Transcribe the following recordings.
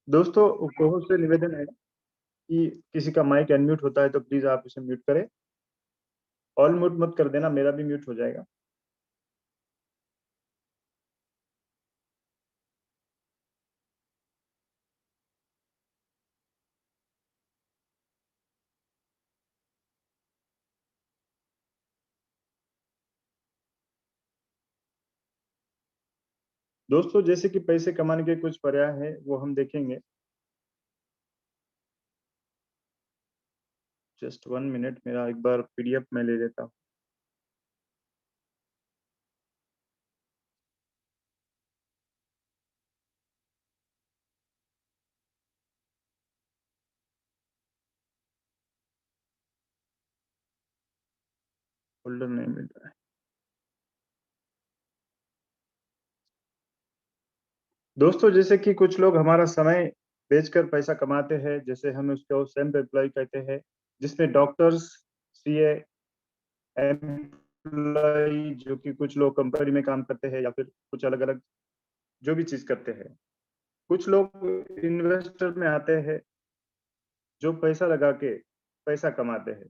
दोस्तों कोहो से निवेदन है कि किसी का माइक अनम्यूट होता है तो प्लीज आप इसे म्यूट करें। ऑल म्यूट मत कर देना, मेरा भी म्यूट हो जाएगा। दोस्तों जैसे कि पैसे कमाने के कुछ पर्याय हैं वो हम देखेंगे। जस्ट 1 मिनट, मेरा एक बार पीडीएफ में ले लेता हूँ। फोल्डर नहीं मिल रहा है। दोस्तों जैसे कि कुछ लोग हमारा समय बेचकर पैसा कमाते हैं, जैसे हम उसको सेल्फ एम्प्लॉय कहते हैं, जिसमें डॉक्टर्स, सीए, एम्प्लॉय जो कि कुछ लोग कंपनी में काम करते हैं या फिर कुछ अलग अलग जो भी चीज करते हैं। कुछ लोग इन्वेस्टर में आते हैं जो पैसा लगा के पैसा कमाते हैं।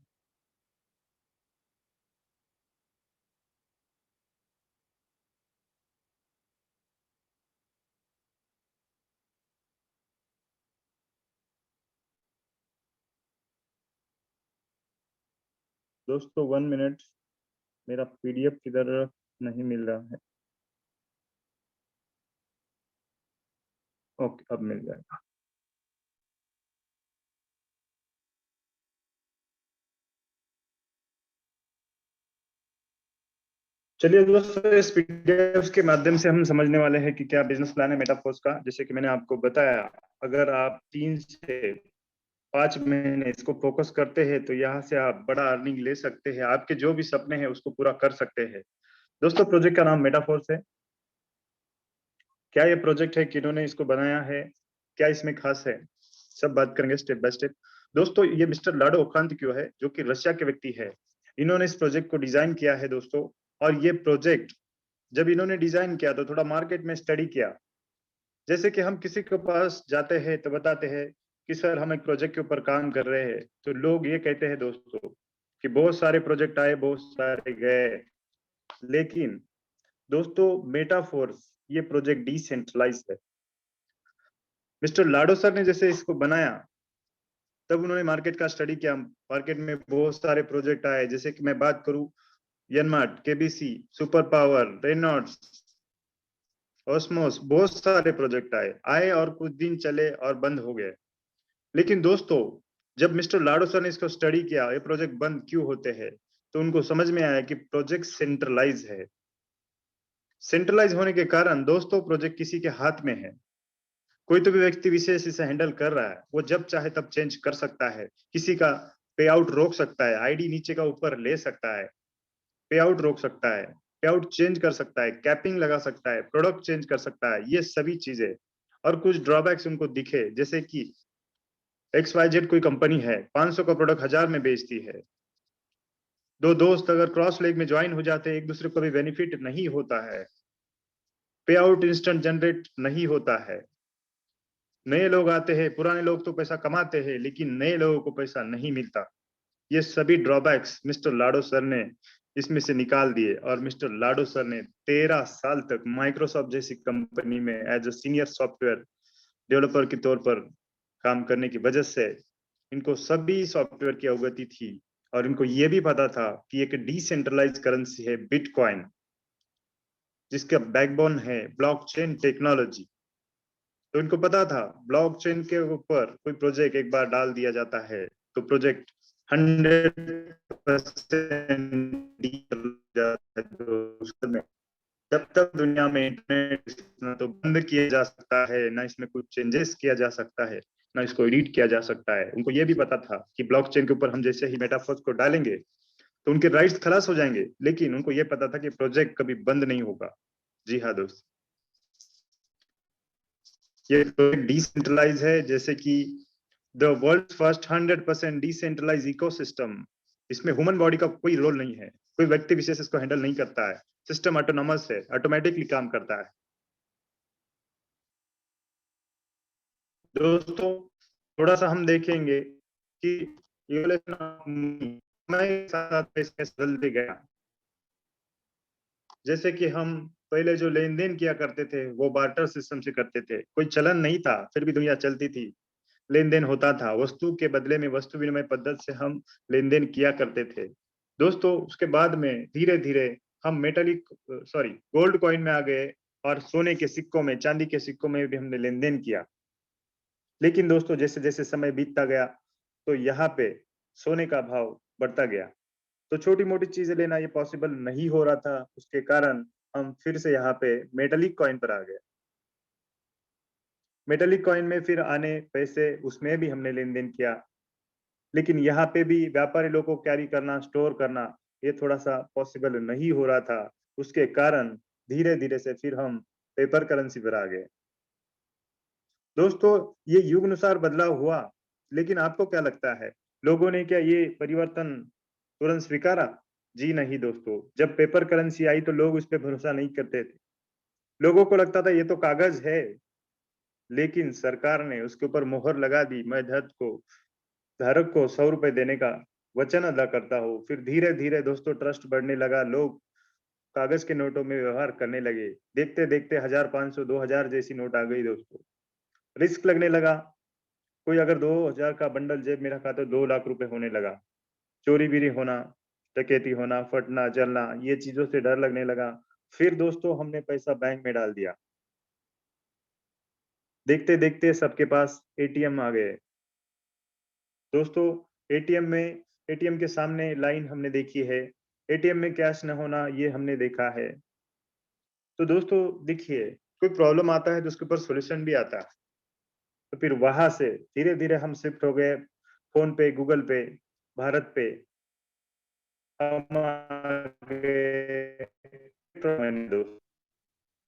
दोस्तों 1 मिनट, मेरा पीडीएफ किधर नहीं मिल रहा है। ओके, अब मिल जाएगा। चलिए दोस्तों, इस पीडीएफ के माध्यम से हम समझने वाले हैं कि क्या बिजनेस प्लान है मेटाफोर्स का। जैसे कि मैंने आपको बताया, अगर आप 3 से 5 महीने इसको फोकस करते हैं तो यहाँ से आप बड़ा अर्निंग ले सकते हैं, आपके जो भी सपने हैं उसको पूरा कर सकते हैं। दोस्तों प्रोजेक्ट का नाम मेटाफोर्स है। क्या ये प्रोजेक्ट है, किन्होंने इसको बनाया है, क्या इसमें खास है, सब बात करेंगे स्टेप बाय स्टेप। दोस्तों ये मिस्टर लाडो ओकांत क्यों है, जो कि रशिया के व्यक्ति है। इन्होंने इस प्रोजेक्ट को डिजाइन किया है दोस्तों। और ये प्रोजेक्ट जब इन्होंने डिजाइन किया तो थोड़ा मार्केट में स्टडी किया। जैसे कि हम किसी के पास जाते हैं तो बताते हैं कि सर हम एक प्रोजेक्ट के ऊपर काम कर रहे हैं, तो लोग ये कहते हैं दोस्तों कि बहुत सारे प्रोजेक्ट आए, बहुत सारे गए। लेकिन दोस्तों मेटाफोर्स ये प्रोजेक्ट डिसेंट्रलाइज है। मिस्टर लाडो सर ने जैसे इसको बनाया तब उन्होंने मार्केट का स्टडी किया। मार्केट में बहुत सारे प्रोजेक्ट आए, जैसे कि मैं बात करूं, यनमार्ट, केबीसी, सुपर पावर, रेनॉल्ड्स, ऑस्मोस, बहुत सारे प्रोजेक्ट आए आए और कुछ दिन चले और बंद हो गए। लेकिन दोस्तों जब मिस्टर लाडो सर ने इसको स्टडी किया ये प्रोजेक्ट बंद क्यों होते हैं, तो उनको समझ में आया कि प्रोजेक्ट सेंट्रलाइज है। सेंट्रलाइज होने के कारण दोस्तों प्रोजेक्ट किसी के हाथ में है। कोई तो भी व्यक्ति विशेष इसे हैंडल कर रहा है, वो जब चाहे तब चेंज कर सकता है, किसी का पे आउट रोक सकता है, आईडी नीचे का ऊपर ले सकता है, पे आउट रोक सकता है, पे आउट चेंज कर सकता है, कैपिंग लगा सकता है, प्रोडक्ट चेंज कर सकता है, ये सभी चीजें। और कुछ ड्रॉबैक्स उनको दिखे, जैसे कि XYZ कोई कंपनी है, 500 का प्रोडक्ट 1000 में बेचती है। दो दोस्त अगर क्रॉस लेग में ज्वाइन हो जाते हैं, एक दूसरे को भी बेनिफिट नहीं होता है, पे आउट इंस्टेंट जनरेट नहीं होता है। नए लोग आते हैं, पुराने लोग तो पैसा कमाते हैं लेकिन नए लोगों को पैसा नहीं मिलता। ये सभी ड्रॉबैक्स मिस्टर लाडो सर ने इसमें से निकाल दिए। और मिस्टर लाडो सर ने 13 साल तक माइक्रोसॉफ्ट जैसी कंपनी में as a senior software developer के तौर पर काम करने की वजह से इनको सभी सॉफ्टवेयर की अवगति थी। और इनको ये भी पता था कि एक डिसेंट्रलाइज करेंसी है बिटकॉइन, जिसका बैकबोन है ब्लॉकचेन टेक्नोलॉजी। तो इनको पता था ब्लॉकचेन के ऊपर कोई प्रोजेक्ट एक बार डाल दिया जाता है तो प्रोजेक्ट 100% जब तक दुनिया में इंटरनेट ना तो बंद किया जा सकता है, ना इसमें कुछ चेंजेस किया जा सकता है, ना इसको एडिट किया जा सकता है। उनको ये भी पता था कि ब्लॉकचेन के ऊपर हम जैसे ही मेटाफोर्स को डालेंगे तो उनके राइट्स खलास हो जाएंगे, लेकिन उनको ये पता था कि प्रोजेक्ट कभी बंद नहीं होगा। जी हाँ दोस्त, ये प्रोजेक्ट डिसेंट्रलाइज है, जैसे कि the world first 100% decentralize ecosystem. इसमें ह्यूमन बॉडी का कोई रोल नहीं है, कोई व्यक्ति विशेष इसको हैंडल नहीं करता है। सिस्टम ऑटोनोमस है, ऑटोमेटिकली काम करता है। दोस्तों थोड़ा सा हम देखेंगे कि evaluation of money समय के साथ कैसे बदलते गया। जैसे कि हम पहले जो लेन देन किया करते थे वो बार्टर सिस्टम से करते थे, कोई चलन नहीं था फिर भी दुनिया चलती थी, लेन देन होता था, वस्तु के बदले में वस्तु विनिमय पद्धति से हम लेन देन किया करते थे। दोस्तों उसके बाद में धीरे धीरे हम मेटलिक सॉरी गोल्ड कॉइन में आ गए और सोने के सिक्कों में, चांदी के सिक्कों में भी हमने लेन देन किया। लेकिन दोस्तों जैसे जैसे समय बीतता गया तो यहाँ पे सोने का भाव बढ़ता गया, तो छोटी मोटी चीजें लेना ये पॉसिबल नहीं हो रहा था, उसके कारण हम फिर से यहाँ पे मेटलिक कॉइन पर आ गए। मेटलिक कॉइन में फिर आने पैसे, उसमें भी हमने लेन देन किया, लेकिन यहाँ पे भी व्यापारी लोगों को कैरी करना, स्टोर करना ये थोड़ा सा पॉसिबल नहीं हो रहा था, उसके कारण धीरे धीरे से फिर हम पेपर करेंसी पर आ गए। दोस्तों ये युग अनुसार बदलाव हुआ, लेकिन आपको क्या लगता है लोगों ने क्या ये परिवर्तन तुरंत स्वीकारा? जी नहीं दोस्तों, जब पेपर करेंसी आई तो लोग उस पर भरोसा नहीं करते थे, लोगों को लगता था ये तो कागज है, लेकिन सरकार ने उसके ऊपर मोहर लगा दी, मैं धारक को 100 रुपए देने का वचन अदा करता हूँ। फिर धीरे धीरे दोस्तों ट्रस्ट बढ़ने लगा, लोग कागज के नोटों में व्यवहार करने लगे, देखते देखते 1500 2000 जैसी नोट आ गई दोस्तों। रिस्क लगने लगा, कोई अगर 2000 का बंडल जेब में रखा तो 2 लाख रुपए होने लगा, चोरी बीरी होना, डकैती होना, फटना जलना, ये चीजों से डर लगने लगा। फिर दोस्तों हमने पैसा बैंक में डाल दिया, देखते देखते सबके पास एटीएम आ गए। दोस्तों एटीएम के सामने लाइन हमने देखी है, एटीएम में कैश न होना ये हमने देखा है। तो दोस्तों देखिए, कोई प्रॉब्लम आता है तो उसके ऊपर सॉल्यूशन भी आता है, तो फिर वहां से धीरे धीरे हम शिफ्ट हो गए फोन पे, गूगल पे, भारत पे, हम आ गए दोस्त।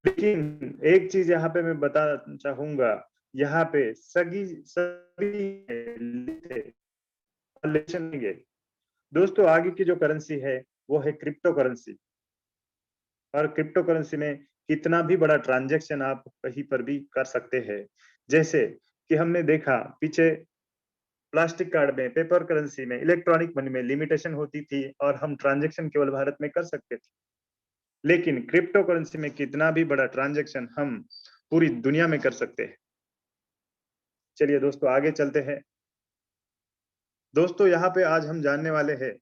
लेकिन एक चीज यहाँ पे मैं बताना चाहूंगा, यहाँ पे सभी थे। दोस्तों आगे की जो करेंसी है वो है क्रिप्टो करेंसी, और क्रिप्टो करेंसी में कितना भी बड़ा ट्रांजैक्शन आप कहीं पर भी कर सकते हैं। जैसे कि हमने देखा पीछे प्लास्टिक कार्ड में, पेपर करेंसी में, इलेक्ट्रॉनिक मनी में लिमिटेशन होती थी और हम ट्रांजैक्शन केवल भारत में कर सकते थे, लेकिन क्रिप्टो करेंसी में कितना भी बड़ा ट्रांजैक्शन हम पूरी दुनिया में कर सकते हैं। चलिए दोस्तों आगे चलते हैं। दोस्तों यहाँ पे आज हम जानने वाले हैं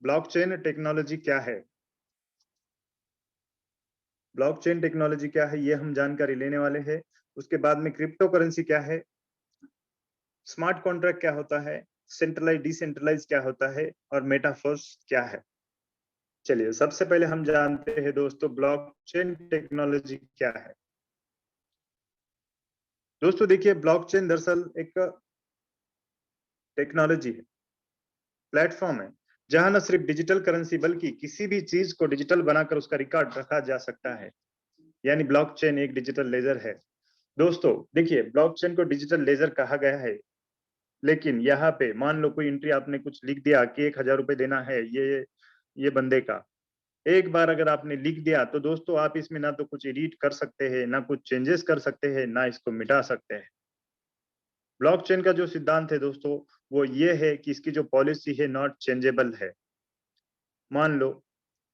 ब्लॉकचेन टेक्नोलॉजी क्या है। ब्लॉकचेन टेक्नोलॉजी क्या है ये हम जानकारी लेने वाले हैं। उसके बाद में क्रिप्टो करेंसी क्या है, स्मार्ट कॉन्ट्रैक्ट क्या होता है, सेंट्रलाइज डिसेंट्रलाइज क्या होता है, और मेटाफर्स क्या है। चलिए सबसे पहले हम जानते हैं दोस्तों ब्लॉकचेन टेक्नोलॉजी क्या है। दोस्तों देखिए ब्लॉकचेन दरअसल एक टेक्नोलॉजी है, प्लेटफॉर्म है, जहां न सिर्फ डिजिटल करेंसी बल्कि किसी भी चीज को डिजिटल बनाकर उसका रिकॉर्ड रखा जा सकता है, यानी ब्लॉकचेन एक डिजिटल लेजर है। दोस्तों देखिए ब्लॉकचेन को डिजिटल लेजर कहा गया है, लेकिन यहाँ पे मान लो कोई एंट्री आपने कुछ लिख दिया कि 1000 रुपए देना है ये बंदे का, एक बार अगर आपने लिख दिया तो दोस्तों आप इसमें ना तो कुछ एडिट कर सकते हैं, ना कुछ चेंजेस कर सकते हैं, ना इसको मिटा सकते हैं। ब्लॉकचेन का जो सिद्धांत है दोस्तों वो ये है कि इसकी जो पॉलिसी है नॉट चेंजेबल है। मान लो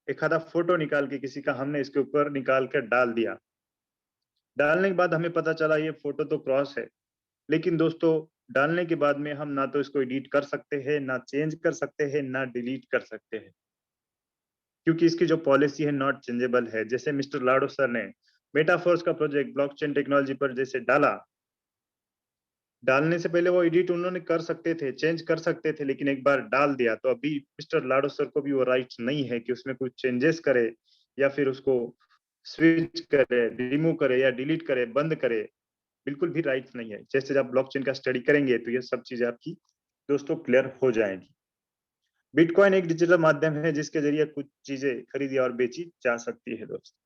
एक आधा फोटो निकाल के किसी का हमने इसके ऊपर निकाल कर डाल दिया, डालने के बाद हमें पता चला ये फोटो तो क्रॉस है, लेकिन दोस्तों डालने के बाद में हम ना तो इसको एडिट कर सकते हैं, ना चेंज कर सकते हैं, ना डिलीट कर सकते हैं, क्योंकि इसकी जो पॉलिसी है नॉट चेंजेबल है। जैसे मिस्टर लाडो सर ने मेटाफोर्स का प्रोजेक्ट ब्लॉकचेन टेक्नोलॉजी पर जैसे डाला, डालने से पहले वो एडिट उन्होंने कर सकते थे, चेंज कर सकते थे, लेकिन एक बार डाल दिया तो अभी मिस्टर लाडो सर को भी वो राइट नहीं है कि उसमें कुछ चेंजेस करे या फिर उसको स्विच करे, रिमूव करे या डिलीट करे, बंद करे, बिल्कुल भी राइट नहीं है। जैसे जब ब्लॉकचेन का स्टडी करेंगे तो ये सब चीजें आपकी दोस्तों क्लियर हो जाएंगी। बिटकॉइन एक डिजिटल माध्यम है जिसके जरिए कुछ चीजें खरीदी और बेची जा सकती है दोस्तों।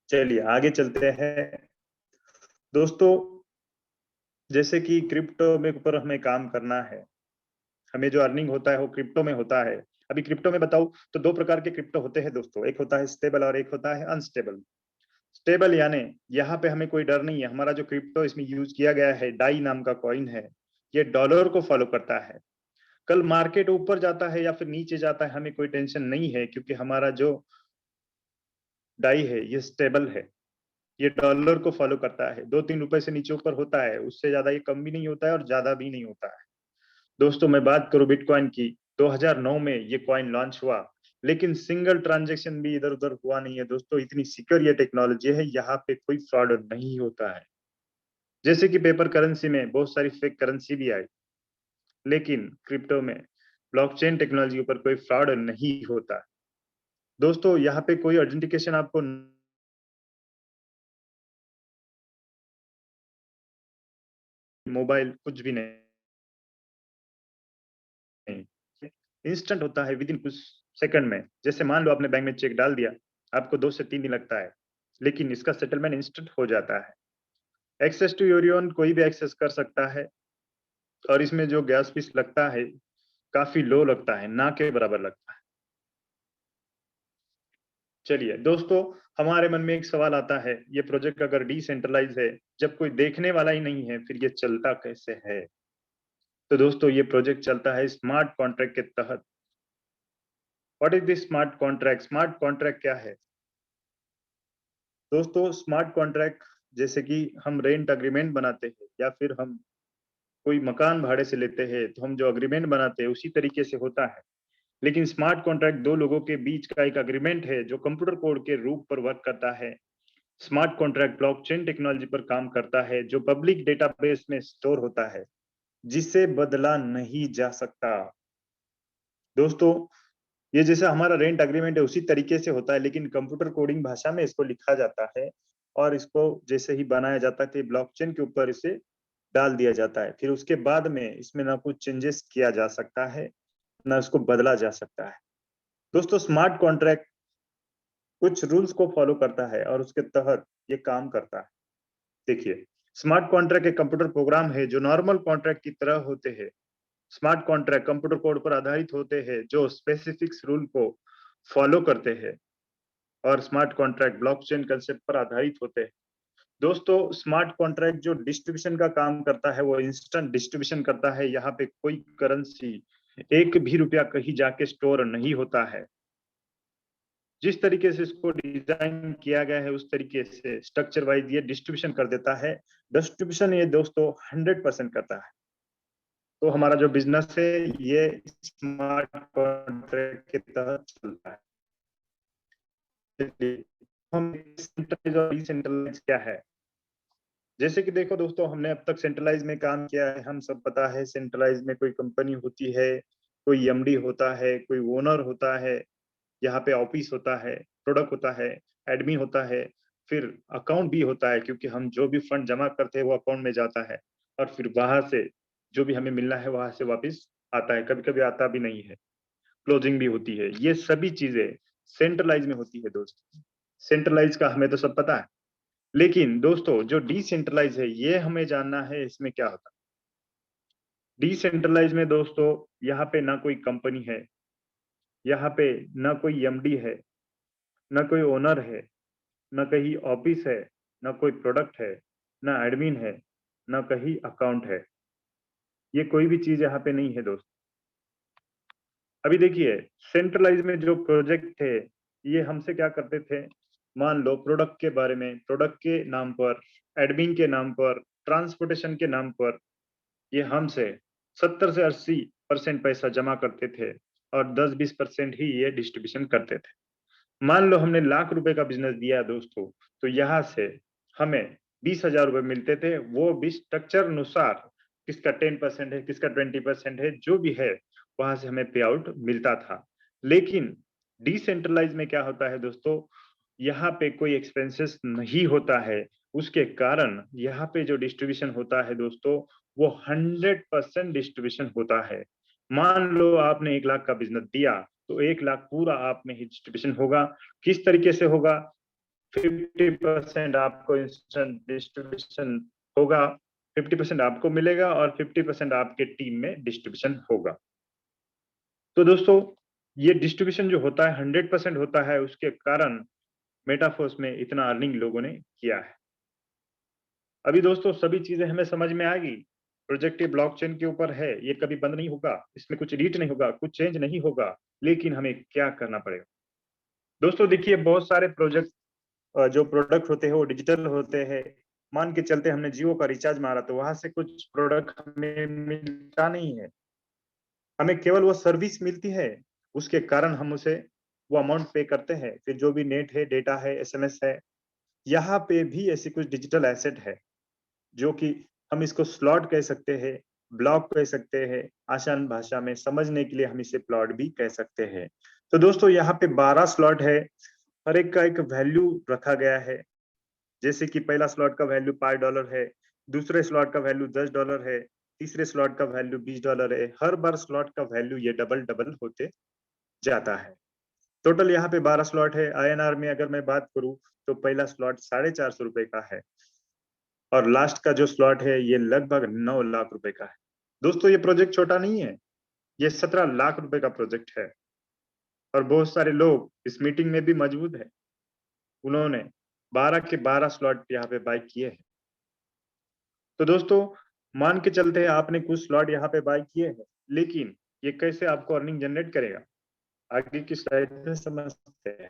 चलिए आगे चलते हैं दोस्तों। जैसे कि क्रिप्टो में ऊपर हमें काम करना है, हमें जो अर्निंग होता है वो क्रिप्टो में होता है। अभी क्रिप्टो में बताऊं तो दो प्रकार के क्रिप्टो होते हैं दोस्तों, एक होता है स्टेबल और एक होता है अनस्टेबल। स्टेबल यानी यहाँ पे हमें कोई डर नहीं है। हमारा जो क्रिप्टो इसमें यूज किया गया है, डाई नाम का कॉइन है, ये डॉलर को फॉलो करता है। कल मार्केट ऊपर जाता है या फिर नीचे जाता है, हमें कोई टेंशन नहीं है, क्योंकि हमारा जो डाई है ये स्टेबल है, ये डॉलर को फॉलो करता है। 2-3 रुपए से नीचे ऊपर होता है, उससे ज्यादा ये कम भी नहीं होता है और ज्यादा भी नहीं होता है। दोस्तों मैं बात करूं बिटकॉइन की, 2009 में ये कॉइन लॉन्च हुआ, लेकिन सिंगल ट्रांजैक्शन भी इधर उधर हुआ नहीं है दोस्तों। इतनी सिक्योर ये टेक्नोलॉजी है, यहाँ पे कोई फ्रॉड नहीं होता है। जैसे कि पेपर करेंसी में बहुत सारी फेक करेंसी भी आई, लेकिन क्रिप्टो में ब्लॉकचेन टेक्नोलॉजी के ऊपर कोई फ्रॉड नहीं होता। दोस्तों यहाँ पे कोई ऑथेंटिकेशन आपको मोबाइल कुछ भी नहीं, इंस्टेंट होता है विद इन कुछ सेकंड में। जैसे मान लो आपने बैंक में चेक डाल दिया, आपको 2 से 3 दिन लगता है, लेकिन इसका सेटलमेंट इंस्टेंट हो जाता है। एक्सेस टू यूरियन कोई भी एक्सेस कर सकता है, और इसमें जो गैस फीस लगता है काफी लो लगता है, ना के बराबर लगता है। चलिए दोस्तों, हमारे मन में एक सवाल आता है, ये प्रोजेक्ट अगर डिसेंट्रलाइज है, जब कोई देखने वाला ही नहीं है, फिर ये चलता कैसे है? तो दोस्तों ये प्रोजेक्ट चलता है स्मार्ट कॉन्ट्रैक्ट के तहत। What is this smart contract? Smart contract क्या है दोस्तों? स्मार्ट कॉन्ट्रैक्ट जैसे कि हम रेंट अग्रीमेंट बनाते हैं, या फिर हम कोई मकान भाड़े से लेते हैं, तो हम जो अग्रीमेंट बनाते हैं उसी तरीके से होता है। लेकिन स्मार्ट कॉन्ट्रैक्ट दो लोगों के बीच का एक अग्रीमेंट है, जो कंप्यूटर कोड के रूप पर वर्क करता है। स्मार्ट कॉन्ट्रैक्ट ब्लॉकचेन टेक्नोलॉजी पर काम करता है, जो पब्लिक डेटाबेस में स्टोर होता है, जिसे बदला नहीं जा सकता। दोस्तों ये जैसे हमारा रेंट अग्रीमेंट है उसी तरीके से होता है, लेकिन कंप्यूटर कोडिंग भाषा में इसको लिखा जाता है, और इसको जैसे ही बनाया जाता है तो ब्लॉकचेन के ऊपर इसे डाल दिया जाता है। फिर उसके बाद में इसमें ना कुछ चेंजेस किया जा सकता है, ना उसको बदला जा सकता है। दोस्तों स्मार्ट कॉन्ट्रैक्ट कुछ रूल्स को फॉलो करता है और उसके तहत ये काम करता है। देखिए, स्मार्ट कॉन्ट्रैक्ट एक कंप्यूटर प्रोग्राम है जो नॉर्मल कॉन्ट्रैक्ट की तरह होते हैं। स्मार्ट कॉन्ट्रैक्ट कंप्यूटर कोड पर आधारित होते हैं, जो स्पेसिफिक रूल को फॉलो करते हैं, और स्मार्ट कॉन्ट्रैक्ट ब्लॉकचेन कंसेप्ट पर आधारित होते हैं। दोस्तों स्मार्ट कॉन्ट्रैक्ट जो डिस्ट्रीब्यूशन का काम करता है, वो इंस्टेंट डिस्ट्रीब्यूशन करता है। यहाँ पे कोई करेंसी, एक भी रुपया कहीं जाके स्टोर नहीं होता है। जिस तरीके से इसको डिजाइन किया गया है उस तरीके से स्ट्रक्चर वाइज ये डिस्ट्रीब्यूशन कर देता है। डिस्ट्रीब्यूशन ये दोस्तों 100% करता है। तो हमारा जो बिजनेस है ये स्मार्ट कॉन्ट्रैक्ट के तहत चलता है। हम सेंट्रलाइज और डिसेंट्रलाइज क्या है? जैसे कि देखो दोस्तों, हमने अब तक सेंट्रलाइज में काम किया है, हम सब पता है सेंट्रलाइज में कोई कंपनी होती है, कोई एमडी होता है, कोई ओनर होता है, यहाँ पे ऑफिस होता है, प्रोडक्ट होता है, एडमिन होता है, फिर अकाउंट भी होता है, क्योंकि हम जो भी फंड जमा करते हैं वो अकाउंट में जाता है, और फिर वहां से जो भी हमें मिलना है वहां से वापस आता है, कभी कभी आता भी नहीं है, क्लोजिंग भी होती है। ये सभी चीजें सेंट्रलाइज में होती है दोस्तों। सेंट्रलाइज का हमें तो सब पता है, लेकिन दोस्तों जो डिसेंट्रलाइज है ये हमें जानना है, इसमें क्या होता है। डिसेंट्रलाइज में दोस्तों यहाँ पे ना कोई कंपनी है, यहाँ पे ना कोई एमडी है, ना कोई ओनर है, ना कहीं ऑफिस है, ना कोई प्रोडक्ट है, ना एडमिन है, ना कहीं अकाउंट है। ये कोई भी चीज यहाँ पे नहीं है दोस्त। अभी देखिए, सेंट्रलाइज में जो प्रोजेक्ट थे ये हमसे क्या करते थे, मान लो प्रोडक्ट के बारे में, प्रोडक्ट के नाम पर, एडमिन के नाम पर, ट्रांसपोर्टेशन के नाम पर ये हमसे 70 से 80% पैसा जमा करते थे, और 10-20% ही ये डिस्ट्रीब्यूशन करते थे। मान लो हमने ₹1,00,000 का बिजनेस दिया दोस्तों, तो यहाँ से हमें 20,000 मिलते थे। वो भी स्ट्रक्चर अनुसार, किसका 10% है, किसका 20% है, जो भी है वहां से हमें पे आउट मिलता था। लेकिन डिसेंट्रलाइज में क्या होता है दोस्तों, यहाँ पे कोई एक्सपेंसेस नहीं होता है, उसके कारण यहाँ पे जो डिस्ट्रीब्यूशन होता है दोस्तों, वो 100% डिस्ट्रीब्यूशन होता है। मान लो आपने 1,00,000 का बिजनेस दिया, तो 1,00,000 पूरा आप में ही डिस्ट्रीब्यूशन होगा। किस तरीके से होगा? 50% आपको इंस्टेंट डिस्ट्रीब्यूशन होगा, 50% आपको मिलेगा, और 50% आपके टीम में डिस्ट्रीब्यूशन होगा। तो दोस्तों ये डिस्ट्रीब्यूशन जो होता है 100% होता है, उसके कारण मेटाफोर्स में इतना अर्निंग लोगों ने किया है। अभी दोस्तों सभी चीजें हमें समझ में आ गई। प्रोजेक्ट ये ब्लॉकचेन के ऊपर है, ये कभी बंद नहीं होगा, इसमें कुछ रीट नहीं होगा, कुछ चेंज नहीं होगा, लेकिन हमें क्या करना पड़ेगा। दोस्तों देखिए, बहुत सारे प्रोजेक्ट जो प्रोडक्ट होते हैं वो डिजिटल होते हैं। मान के चलते हमने जियो का रिचार्ज मारा तो वहां से कुछ प्रोडक्ट हमें मिलता नहीं है, हमें केवल वो सर्विस मिलती है, उसके कारण हम उसे वो अमाउंट पे करते हैं। फिर जो भी नेट है, डेटा है, एसएमएस है, यहाँ पे भी ऐसी कुछ डिजिटल एसेट है जो कि हम इसको स्लॉट कह सकते हैं, ब्लॉक कह सकते हैं, आसान भाषा में समझने के लिए हम इसे प्लॉट भी कह सकते हैं। तो दोस्तों यहाँ पे 12 स्लॉट है, हर एक का एक वैल्यू रखा गया है। जैसे कि पहला स्लॉट का वैल्यू $5 है, दूसरे स्लॉट का वैल्यू $10 है, तीसरे स्लॉट का वैल्यू $20 है। हर बार स्लॉट का वैल्यू ये डबल डबल होते जाता है। टोटल यहाँ पे 12 स्लॉट है। आईएनआर में अगर मैं बात करूं तो पहला स्लॉट ₹450 का है और लास्ट का जो स्लॉट है ये लगभग 9 लाख रुपए का है। दोस्तों ये प्रोजेक्ट छोटा नहीं है, ये 17 लाख रुपए का प्रोजेक्ट है और बहुत सारे लोग इस मीटिंग में भी मौजूद है। उन्होंने 12 के 12 स्लॉट यहाँ पे बाय किए हैं। तो दोस्तों मान के चलते हैं आपने कुछ स्लॉट यहाँ पे बाय किए हैं, लेकिन ये कैसे आपको अर्निंग जनरेट करेगा, आगे की स्लाइड में समझते हैं।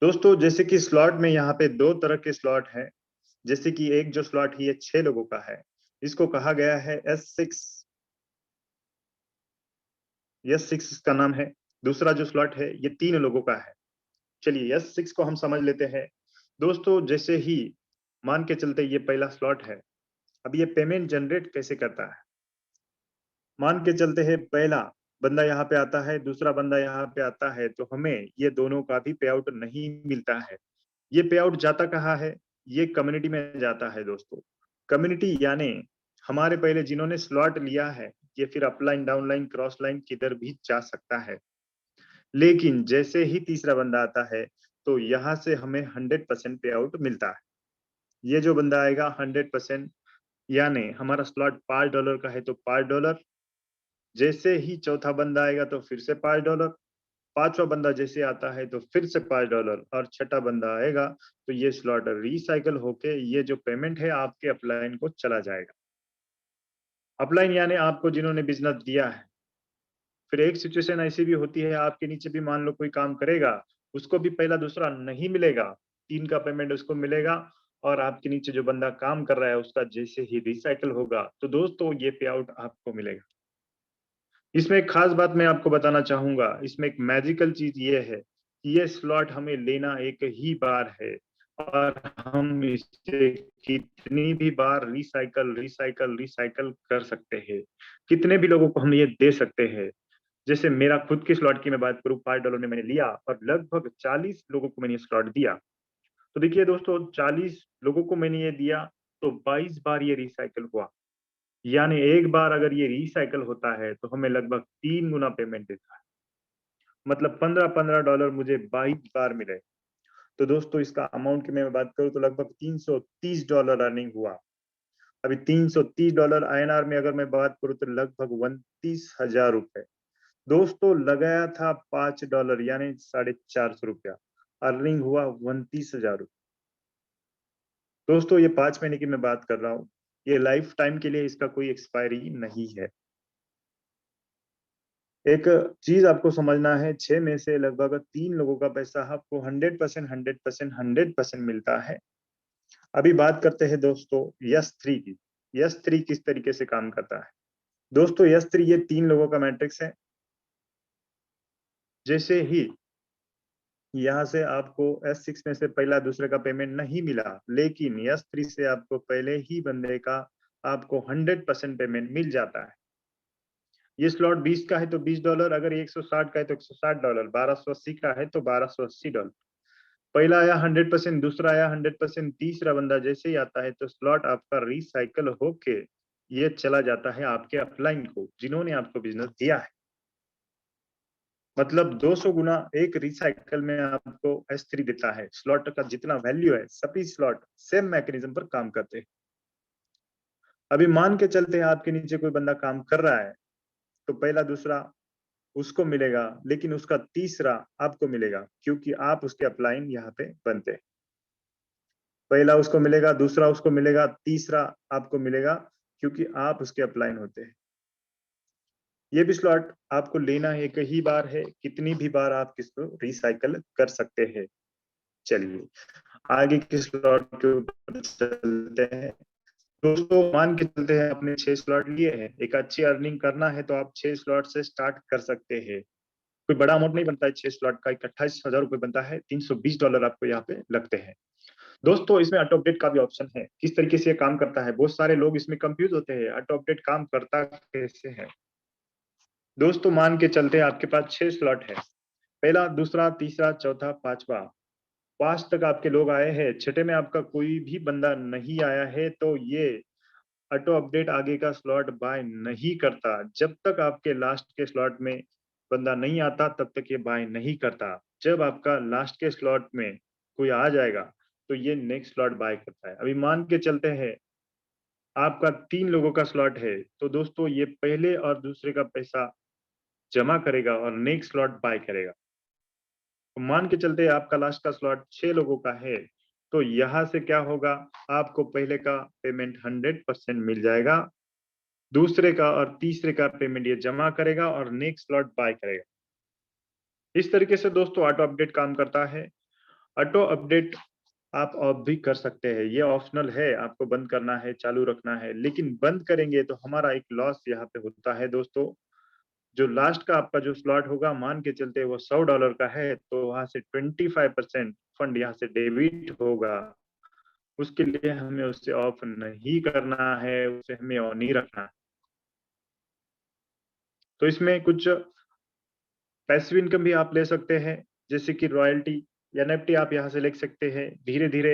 दोस्तों जैसे कि स्लॉट में यहाँ पे दो तरह के स्लॉट हैं। जैसे कि एक जो स्लॉट है ये 6 लोगों का है, इसको कहा गया है S6, S6 इसका नाम है। दूसरा जो स्लॉट है ये 3 लोगों का है। चलिए S6 को हम समझ लेते हैं। दोस्तों जैसे ही मान के चलते ये पहला स्लॉट है, अब ये पेमेंट जनरेट कैसे करता है। मान के चलते हैं पहला बंदा यहाँ पे आता है, दूसरा बंदा यहाँ पे आता है, तो हमें ये दोनों का भी पे आउट नहीं मिलता है। ये पे आउट जाता कहाँ है, ये कम्युनिटी में जाता है। दोस्तों कम्युनिटी यानी हमारे पहले जिन्होंने स्लॉट लिया है, ये फिर अपलाइन, डाउनलाइन, क्रॉस लाइन किधर भी जा सकता है। लेकिन जैसे ही तीसरा बंदा आता है तो यहाँ से हमें 100% पे आउट मिलता है। ये जो बंदा आएगा 100%, यानी हमारा स्लॉट $5 का है तो $5। जैसे ही चौथा बंदा आएगा तो फिर से $5, पांचवा बंदा जैसे आता है तो फिर से $5 और छठा बंदा आएगा तो ये स्लॉट रिसाइकल होके ये जो पेमेंट है आपके अपलाइन को चला जाएगा। अपलाइन यानी आपको जिन्होंने बिजनेस दिया है। फिर एक सिचुएशन ऐसी भी होती है, आपके नीचे भी मान लो कोई काम करेगा, उसको भी पहला दूसरा नहीं मिलेगा, 3 का पेमेंट उसको मिलेगा और आपके नीचे जो बंदा काम कर रहा है उसका जैसे ही रिसाइकल होगा तो दोस्तों ये पे आउट आपको मिलेगा। इसमें एक खास बात मैं आपको बताना चाहूंगा, इसमें एक मैजिकल चीज ये है कि ये स्लॉट हमें लेना एक ही बार है और हम इसे कितनी भी बार रिसाइकल रिसाइकल रिसाइकल कर सकते हैं, कितने भी लोगों को हम ये दे सकते हैं। जैसे मेरा खुद के स्लॉट की मैं बात करूं, $5 में मैंने लिया और लगभग 40 लोगों को मैंने ये स्लॉट दिया। तो देखिए दोस्तों 40 लोगों को मैंने ये दिया तो 22 बार ये रिसाइकल हुआ, यानी एक बार अगर ये रिसाइकल होता है तो हमें लगभग 3 गुना पेमेंट देता है। मतलब $15 मुझे 22 बार मिले। तो दोस्तों इसका अमाउंट की मैं बात करूं तो लगभग $330 अर्निंग हुआ। अभी $330 आईएनआर में अगर मैं बात करूं तो लगभग 29,000 रुपए। दोस्तों लगाया था $5 यानी ₹450, अर्निंग हुआ 29,000 रुपए। दोस्तों ये 5 महीने की मैं बात कर रहा हूँ, ये लाइफ टाइम के लिए इसका कोई एक्सपायरी नहीं है। एक चीज आपको समझना है, 6 में से लगभग 3 लोगों का पैसा आपको 100% 100% 100% मिलता है। अभी बात करते हैं दोस्तों यस 3 की। यस 3 किस तरीके से काम करता है। दोस्तों यस 3 ये 3 लोगों का मैट्रिक्स है। जैसे ही यहाँ से आपको S6 में से पहला दूसरे का पेमेंट नहीं मिला, लेकिन यस 3 से आपको पहले ही बंदे का आपको 100% पेमेंट मिल जाता है। ये स्लॉट 20 का है तो $20, अगर 160 का है तो $160, 1280 का है तो $1280। पहला आया 100%, दूसरा आया 100%, तीसरा बंदा जैसे ही आता है तो स्लॉट आपका रिसाइकल होके ये चला जाता है आपके अपलाइन को, जिन्होंने आपको बिजनेस दिया है। मतलब 200 गुना एक रिसाइकल में आपको S3 देता है। स्लॉट का जितना वैल्यू है सभी स्लॉट सेम मैकेनिज्म पर काम करते हैं। अभी मान के चलते हैं आपके नीचे कोई बंदा काम कर रहा है तो पहला दूसरा उसको मिलेगा, लेकिन उसका तीसरा आपको मिलेगा क्योंकि आप उसके अपलाइन यहाँ पे बनते हैं। पहला उसको मिलेगा, दूसरा उसको मिलेगा, तीसरा आपको मिलेगा क्योंकि आप उसके अपलाइन होते हैं। ये भी स्लॉट आपको लेना है, कई बार है, कितनी भी बार आप इसको रिसाइकल कर सकते हैं। चलिए आगे के स्लॉट के ऊपर चलते हैं। दोस्तों मान के चलते हैं आपने 6 स्लॉट लिए हैं, एक अच्छी अर्निंग करना है तो आप 6 स्लॉट से स्टार्ट कर सकते हैं। कोई बड़ा अमाउंट नहीं बनता है, 6 स्लॉट का 28,000 रुपए बनता है, $320 आपको यहाँ पे लगते हैं। दोस्तों इसमें ऑटो अपडेट का भी ऑप्शन है। किस तरीके से ये काम करता है, बहुत सारे लोग इसमें कंफ्यूज होते हैं, ऑटो अपडेट काम करता कैसे है। दोस्तों मान के चलते हैं आपके पास 6 स्लॉट है, पहला, दूसरा, तीसरा, चौथा, पांचवा, 5 तक आपके लोग आए हैं, छठे में आपका कोई भी बंदा नहीं आया है तो ये ऑटो अपडेट आगे का स्लॉट बाय नहीं करता। जब तक आपके लास्ट के स्लॉट में बंदा नहीं आता तब तक ये बाय नहीं करता। जब आपका लास्ट के स्लॉट में कोई आ जाएगा तो ये नेक्स्ट स्लॉट बाय करता है। अभी मान के चलते हैं आपका 3 लोगों का स्लॉट है, तो दोस्तों ये पहले और दूसरे का पैसा जमा करेगा और नेक्स्ट स्लॉट बाय करेगा। तो मान के चलते आपका लास्ट का स्लॉट 6 लोगों का है, तो यहाँ से क्या होगा, आपको पहले का पेमेंट 100% मिल जाएगा, दूसरे का और तीसरे का पेमेंट ये जमा करेगा और नेक्स्ट स्लॉट बाय करेगा। इस तरीके से दोस्तों ऑटो अपडेट काम करता है। ऑटो अपडेट आप ऑफ भी कर सकते हैं, ये ऑप्शनल है, आपको बंद करना है चालू रखना है, लेकिन बंद करेंगे तो हमारा एक लॉस यहाँ पे होता है दोस्तों। जो लास्ट का आपका जो स्लॉट होगा, मान के चलते वो $100 का है, तो वहां से 25% फंड यहाँ से डेबिट होगा। उसके लिए हमें उसे ऑफ नहीं करना है, उसे हमें ऑन ही रखना है। तो इसमें कुछ पैसिव इनकम भी आप ले सकते हैं, जैसे कि रॉयल्टी, एनएफटी आप यहाँ से ले सकते हैं। धीरे धीरे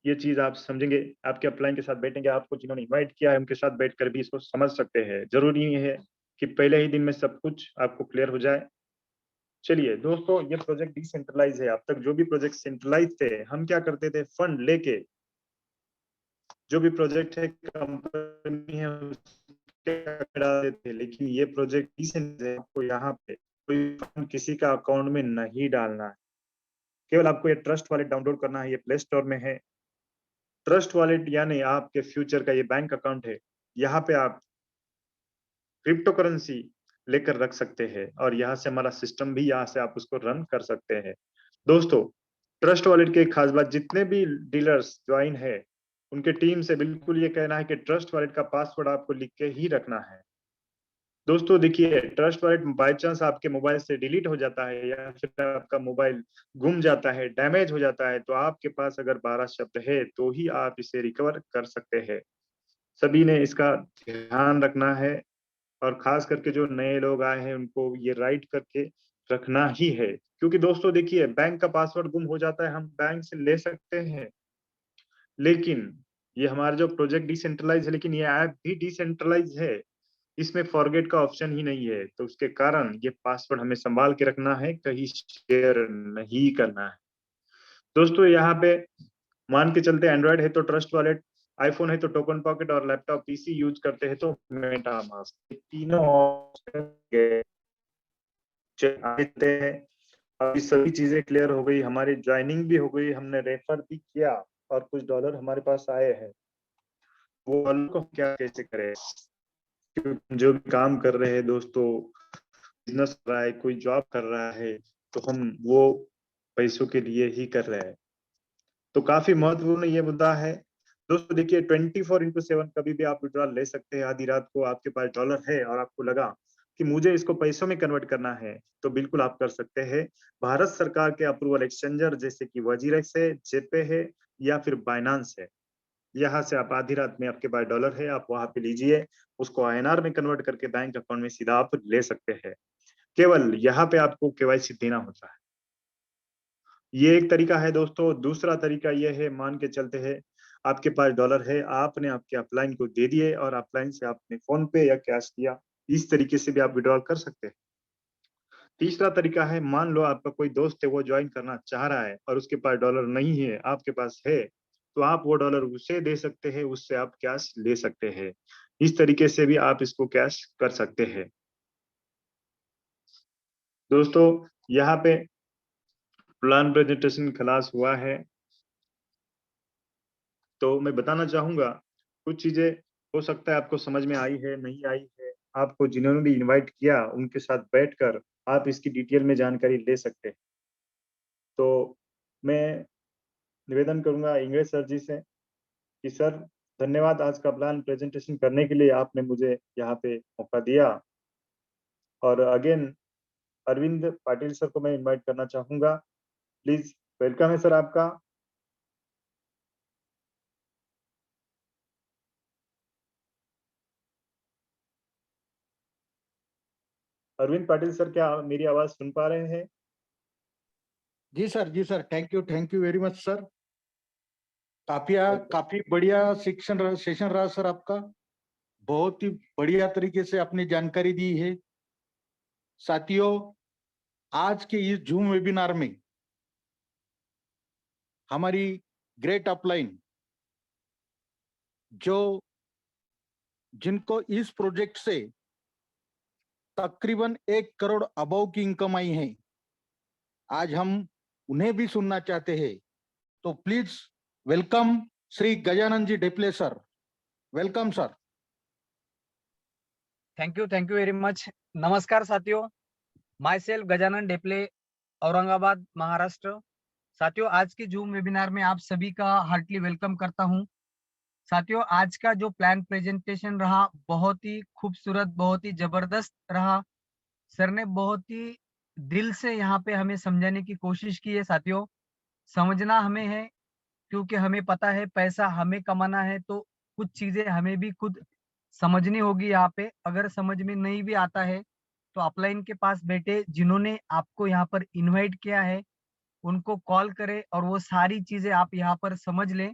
ये चीज आप समझेंगे, आपके अपलाइन के साथ बैठेंगे, आपको जिन्होंने इनवाइट किया है उनके साथ बैठकर भी इसको समझ सकते हैं। जरूरी नहीं है कि पहले ही दिन में सब कुछ आपको क्लियर हो जाए। चलिए दोस्तों, ये प्रोजेक्ट डिसेंट्रलाइज है। अब तक जो भी प्रोजेक्ट सेंट्रलाइज थे, हम क्या करते थे, फंड लेके जो भी प्रोजेक्ट है, कंपनी है, उसके डाल देते थे। लेकिन ये प्रोजेक्ट डिसेंट्रलाइज है, आपको यहाँ पे कोई फंड किसी का अकाउंट में नहीं डालना है। केवल आपको ये ट्रस्ट वॉलेट डाउनलोड करना है, ये प्ले स्टोर में है। ट्रस्ट वॉलेट यानी आपके फ्यूचर का ये बैंक अकाउंट है, यहाँ पे आप क्रिप्टो करेंसी लेकर रख सकते हैं और यहाँ से हमारा सिस्टम भी, यहाँ से आप उसको रन कर सकते हैं। दोस्तों ट्रस्ट वॉलेट की एक खास बात, जितने भी डीलर्स ज्वाइन है उनके टीम से बिल्कुल ये कहना है कि ट्रस्ट वॉलेट का पासवर्ड आपको लिख के ही रखना है। दोस्तों देखिए, ट्रस्ट वॉलेट बाय चांस आपके मोबाइल से डिलीट हो जाता है या फिर आपका मोबाइल गुम जाता है, डैमेज हो जाता है, तो आपके पास अगर 12 शब्द है तो ही आप इसे रिकवर कर सकते हैं। सभी ने इसका ध्यान रखना है और खास करके जो नए लोग आए हैं उनको ये राइट करके रखना ही है। क्योंकि दोस्तों देखिए, बैंक का पासवर्ड गुम हो जाता है, हम बैंक से ले सकते हैं, लेकिन ये हमारा जो प्रोजेक्ट डिसेंट्रलाइज है, लेकिन ये ऐप भी डिसेंट्रलाइज है, इसमें फॉरगेट का ऑप्शन ही नहीं है। तो उसके कारण ये पासवर्ड हमें संभाल के रखना है, कहीं शेयर नहीं करना है। दोस्तों यहाँ पे मान के चलते एंड्रॉइड है तो ट्रस्ट वॉलेट, आईफोन है तो टोकन पॉकेट और लैपटॉप पीसी यूज करते हैं तो मेटामास्क, तीनों ऑप्शन आते हैं। अभी सभी चीजें क्लियर हो गई, हमारी ज्वाइनिंग भी हो गई, हमने रेफर भी किया और कुछ डॉलर हमारे पास आए हैं। वो वालों को क्या कैसे करें, क्योंकि जो भी काम कर रहे हैं दोस्तों, बिजनेस कर रहा है, कोई जॉब कर रहा है, तो हम वो पैसों के लिए ही कर रहे हैं। तो काफी महत्वपूर्ण ये मुद्दा है। दोस्तों देखिए, 24x7 कभी भी आप विड्रॉल ले सकते हैं। आधी रात को आपके पास डॉलर है और आपको लगा कि मुझे इसको पैसों में कन्वर्ट करना है, तो बिल्कुल आप कर सकते हैं। भारत सरकार के अप्रूवल एक्सचेंजर जैसे कि वजीरेक्स है, जेपे है या फिर बाइनांस है, यहाँ से आप आधी रात में आपके पास डॉलर है, आप वहां पे लीजिए, उसको आईएनआर में कन्वर्ट करके बैंक अकाउंट में सीधा आप ले सकते हैं। केवल यहाँ पे आपको केवाईसी देना होता है। ये एक तरीका है दोस्तों। दूसरा तरीका ये है, मान के चलते हैं आपके पास डॉलर है, आपने आपके अपलाइन को दे दिए और अपलाइन से आपने फोन पे या कैश दिया, इस तरीके से भी आप विड्रॉल कर सकते हैं। तीसरा तरीका है, मान लो आपका कोई दोस्त है, वो ज्वाइन करना चाह रहा है और उसके पास डॉलर नहीं है, आपके पास है, तो आप वो डॉलर उसे दे सकते हैं, उससे आप कैश ले सकते हैं। इस तरीके से भी आप इसको कैश कर सकते हैं। दोस्तों यहाँ पे प्लान प्रेजेंटेशन क्लास हुआ है, तो मैं बताना चाहूंगा कुछ चीजें हो सकता है आपको समझ में आई है, नहीं आई है। आपको जिन्होंने भी इनवाइट किया उनके साथ बैठकर आप इसकी डिटेल में जानकारी ले सकते हैं। तो मैं निवेदन करूंगा इंग्लिश सर जी से कि सर धन्यवाद, आज का प्लान प्रेजेंटेशन करने के लिए आपने मुझे यहाँ पे मौका दिया। और अगेन अरविंद पाटिल सर को मैं इनवाइट करना चाहूंगा, प्लीज वेलकम है सर आपका। अरविंद पाटिल सर, क्या मेरी आवाज सुन पा रहे हैं? जी sir, thank you very much sir. काफी बढ़िया सेशन रहा सर आपका। बहुत ही बढ़िया तरीके से आपने जानकारी दी है। साथियों, आज के इस जूम वेबिनार में हमारी ग्रेट अपलाइन जिनको इस प्रोजेक्ट से तकरीबन 1 करोड़ अबव की इनकम आई है, आज हम उन्हें भी सुनना चाहते हैं। तो please welcome Shri Gajanan ji Dhepale sir. Welcome sir. Thank you very much. नमस्कार साथियों, माई सेल्फ गजानन ढेपले, औरंगाबाद, महाराष्ट्र। साथियों, आज के जूम वेबिनार में आप सभी का हार्टली वेलकम करता हूं। साथियों, आज का जो प्लान प्रेजेंटेशन रहा बहुत ही खूबसूरत, बहुत ही जबरदस्त रहा। सर ने बहुत ही दिल से यहाँ पे हमें समझाने की कोशिश की है। साथियों, समझना हमें है, क्योंकि हमें पता है पैसा हमें कमाना है, तो कुछ चीजें हमें भी खुद समझनी होगी। यहाँ पे अगर समझ में नहीं भी आता है तो अपलाइन के पास बैठे, जिन्होंने आपको यहाँ पर इनवाइट किया है उनको कॉल करें और वो सारी चीजें आप यहाँ पर समझ लें।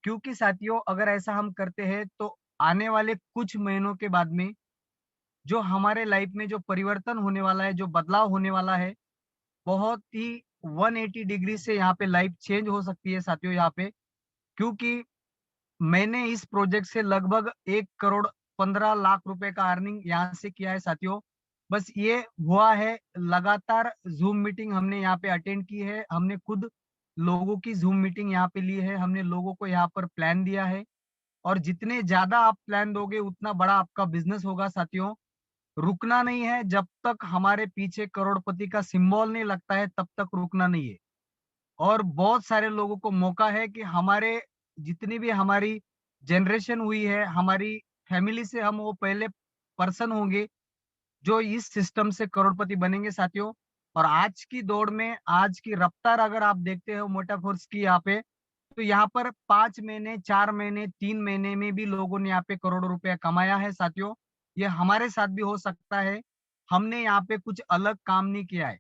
क्योंकि साथियों, अगर ऐसा हम करते हैं तो आने वाले कुछ महीनों के बाद में जो हमारे लाइफ में जो परिवर्तन होने वाला है, जो बदलाव होने वाला है, बहुत ही 180 डिग्री से यहाँ पे लाइफ चेंज हो सकती है साथियों यहाँ पे। क्योंकि मैंने इस प्रोजेक्ट से लगभग 1 करोड़ 15 लाख रुपए का अर्निंग यहाँ से किया है साथियों। बस ये हुआ है लगातार जूम मीटिंग हमने यहाँ पे अटेंड की है, हमने खुद लोगों की जूम मीटिंग यहाँ पे ली है, हमने लोगों को यहाँ पर प्लान दिया है। और जितने ज्यादा आप प्लान दोगे उतना बड़ा आपका बिजनेस होगा साथियों। रुकना नहीं है, जब तक हमारे पीछे करोड़पति का सिंबल नहीं लगता है तब तक रुकना नहीं है। और बहुत सारे लोगों को मौका है कि हमारे जितनी भी हमारी जनरेशन हुई है, हमारी फैमिली से हम वो पहले पर्सन होंगे जो इस सिस्टम से करोड़पति बनेंगे साथियों। और आज की दौड़ में, आज की रफ्तार अगर आप देखते हो मोटाफोर्स की यहाँ पे, तो यहाँ पर 5 महीने, 4 महीने, 3 महीने में भी लोगों ने यहाँ पे करोड़ों रुपया कमाया है साथियों। ये हमारे साथ भी हो सकता है। हमने यहाँ पे कुछ अलग काम नहीं किया है,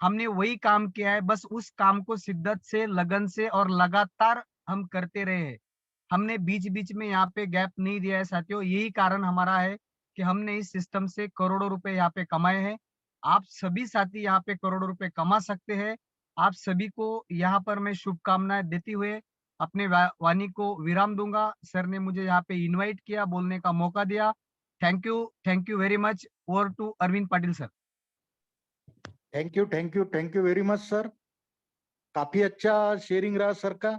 हमने वही काम किया है, बस उस काम को शिद्दत से, लगन से और लगातार हम करते रहे हैं। हमने बीच बीच में यहाँ पे गैप नहीं दिया है साथियों। यही कारण हमारा है कि हमने इस सिस्टम से करोड़ों रुपए यहाँ पे कमाए हैं। आप सभी साथी यहाँ पे करोड़ों रुपए कमा सकते हैं। आप सभी को यहाँ पर मैं शुभकामनाएं देती हुए अपने वाणी को विराम दूंगा। सर ने मुझे यहाँ पे इनवाइट किया, बोलने का मौका दिया। Thank you very much. Over to Arvind Patil sir. Thank you very much sir. काफी अच्छा शेयरिंग रहा सर का।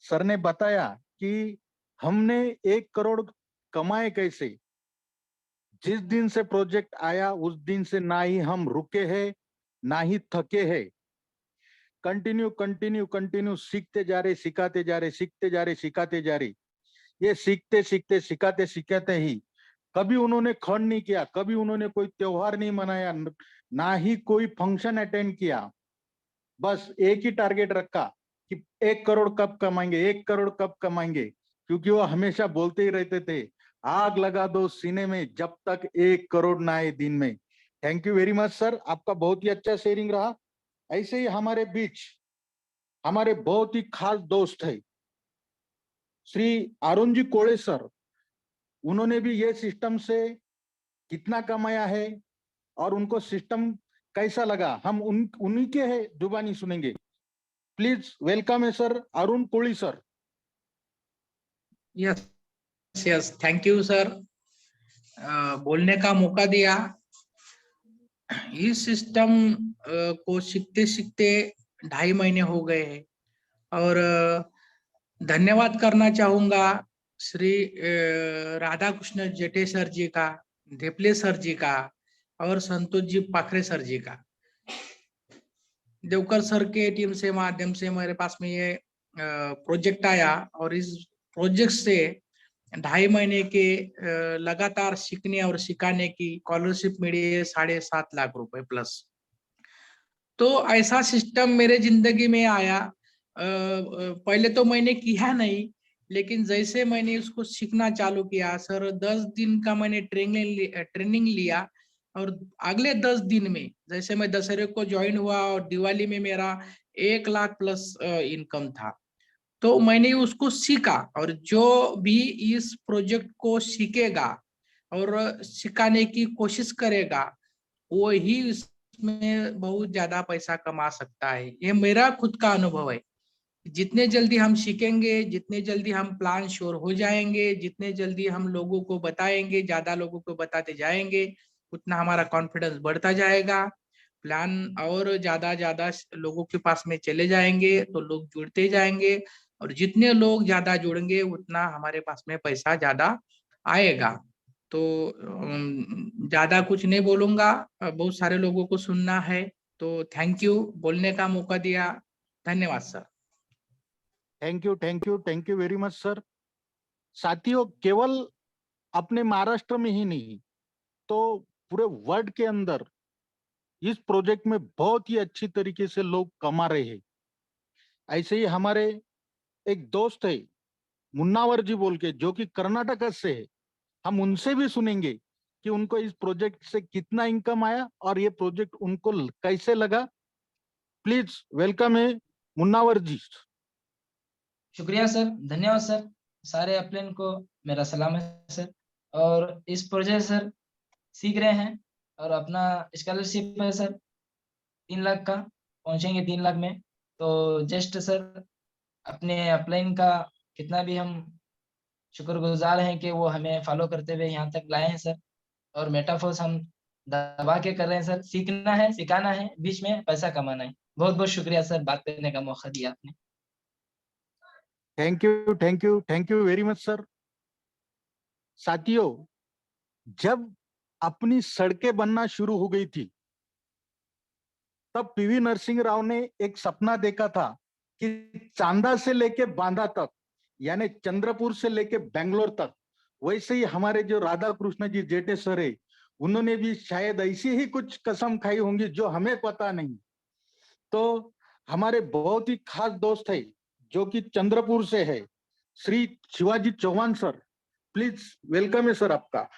सर ने बताया कि हमने 1 करोड़ कमाए कैसे। जिस दिन से प्रोजेक्ट आया उस दिन से ना ही हम रुके हैं, ना ही थके हैं। कंटिन्यू सीखते जा रहे, सिखाते जा रहे, सीखते जा रहे, सिखाते जा रहे। ये सीखते सीखते सिखाते सिखाते ही कभी उन्होंने खंड नहीं किया, कभी उन्होंने कोई त्योहार नहीं मनाया, ना ही कोई फंक्शन अटेंड किया। बस एक ही टारगेट रखा कि 1 करोड़ कब कमाएंगे, 1 करोड़ कब कमाएंगे। क्योंकि वो हमेशा बोलते ही रहते थे, आग लगा दो सीने में जब तक 1 करोड़ ना आए दिन में। Thank you very much sir, आपका बहुत ही अच्छा शेयरिंग रहा। ऐसे ही हमारे बीच हमारे बहुत ही खास दोस्त है श्री अरुण जी कोड़े सर। उन्होंने भी ये सिस्टम से कितना कमाया है और उनको सिस्टम कैसा लगा, हम उन्हीं के है जुबानी सुनेंगे। प्लीज वेलकम है सर अरुण कोड़ी sir. Yes thank you sir, बोलने का मौका दिया। इस सिस्टम को सीखते सीखते 2.5 महीने हो गए हैं और धन्यवाद करना चाहूंगा श्री राधा कृष्ण जेठे सर जी का, ढेपले सर जी का और संतोष जी पाखरे सर जी का। देवकर सर के टीम से माध्यम से मेरे पास में ये प्रोजेक्ट आया और इस प्रोजेक्ट से 2.5 महीने के लगातार सीखने और सिखाने की स्कॉलरशिप मिली है 7.5 लाख रुपए प्लस। तो ऐसा सिस्टम मेरे जिंदगी में आया। पहले तो मैंने किया नहीं, लेकिन जैसे मैंने उसको सीखना चालू किया सर, 10 दिन का मैंने ट्रेनिंग लिया और अगले 10 दिन में जैसे मैं दशहरे को ज्वाइन हुआ और दिवाली में मेरा 1 लाख प्लस इनकम था। तो मैंने उसको सीखा और जो भी इस प्रोजेक्ट को सीखेगा और सिखाने की कोशिश करेगा वो ही इसमें बहुत ज्यादा पैसा कमा सकता है। ये मेरा खुद का अनुभव है। जितने जल्दी हम सीखेंगे, जितने जल्दी हम प्लान श्योर हो जाएंगे, जितने जल्दी हम लोगों को बताएंगे, ज्यादा लोगों को बताते जाएंगे, उतना हमारा कॉन्फिडेंस बढ़ता जाएगा। प्लान और ज्यादा ज्यादा लोगों के पास में चले जाएंगे तो लोग जुड़ते जाएंगे और जितने लोग ज्यादा जुड़ेंगे उतना हमारे पास में पैसा ज्यादा आएगा। तो ज्यादा कुछ नहीं बोलूंगा, बहुत सारे लोगों को सुनना है। तो थैंक यू बोलने का मौका दिया। धन्यवाद sir. Thank you very much sir. साथियों, केवल अपने महाराष्ट्र में ही नहीं तो पूरे वर्ल्ड के अंदर इस प्रोजेक्ट में बहुत ही अच्छी तरीके से लोग कमा रहे हैं। ऐसे ही हमारे एक दोस्त है मुन्नावर जी बोल के, जो कि कर्नाटक से है। हम उनसे भी सुनेंगे कि उनको इस प्रोजेक्ट से कितना इनकम आया और ये प्रोजेक्ट उनको कैसे लगा। प्लीज वेलकम है मुन्नावर जी। शुक्रिया सर, धन्यवाद सर। सारे अपलेन को मेरा सलाम है सर। और इस प्रोजेक्ट सर सीख रहे हैं और अपना स्कॉलरशिप है सर 3 लाख का, पहुंचेंगे 3 लाख में। तो जस्ट सर अपने अपलाइन का कितना भी हम शुक्रगुजार हैं कि वो हमें फॉलो करते हुए यहाँ तक लाए हैं सर। और मेटाफोर्स हम दबा के कर रहे हैं सर। सीखना है, सिखाना है, बीच में पैसा कमाना है। बहुत बहुत शुक्रिया सर, बात करने का मौका दिया आपने। Thank you very much sir. साथियों, जब अपनी सड़कें बनना शुरू हो गई थी तब पीवी नरसिंह राव ने एक सपना देखा था कि चांदा से लेके बांदा तक, यानी चंद्रपुर से लेके बेंगलोर तक, वैसे ही हमारे जो राधा कृष्ण जी जेठे सर है उन्होंने भी शायद ऐसी ही कुछ कसम खाई होंगी जो हमें पता नहीं। तो हमारे बहुत ही खास दोस्त है जो कि चंद्रपुर से है, Shri Shivaji Chauhan sir. Please welcome है सर आपका।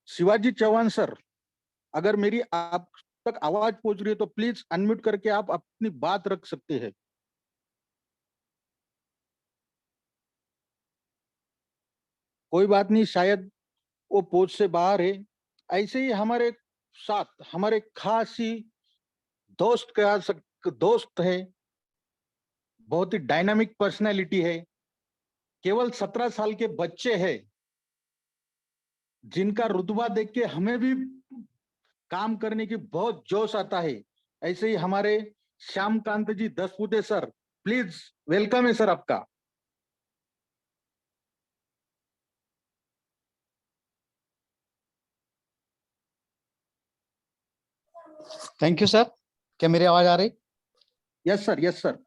शिवाजी चौहान सर, अगर मेरी आप तक आवाज पहुंच रही है तो प्लीज अनम्यूट करके आप अपनी बात रख सकते हैं। कोई बात नहीं, शायद वो पहुंच से बाहर है। ऐसे ही हमारे साथ हमारे खास ही दोस्त है, बहुत ही डायनामिक पर्सनैलिटी है, केवल 17 साल के बच्चे हैं जिनका रुतबा देख के हमें भी काम करने की बहुत जोश आता है। ऐसे ही हमारे श्यामकांत जी दसपुते सर, प्लीज वेलकम है सर आपका। Thank you sir. क्या मेरी आवाज आ रही? Yes sir, yes sir.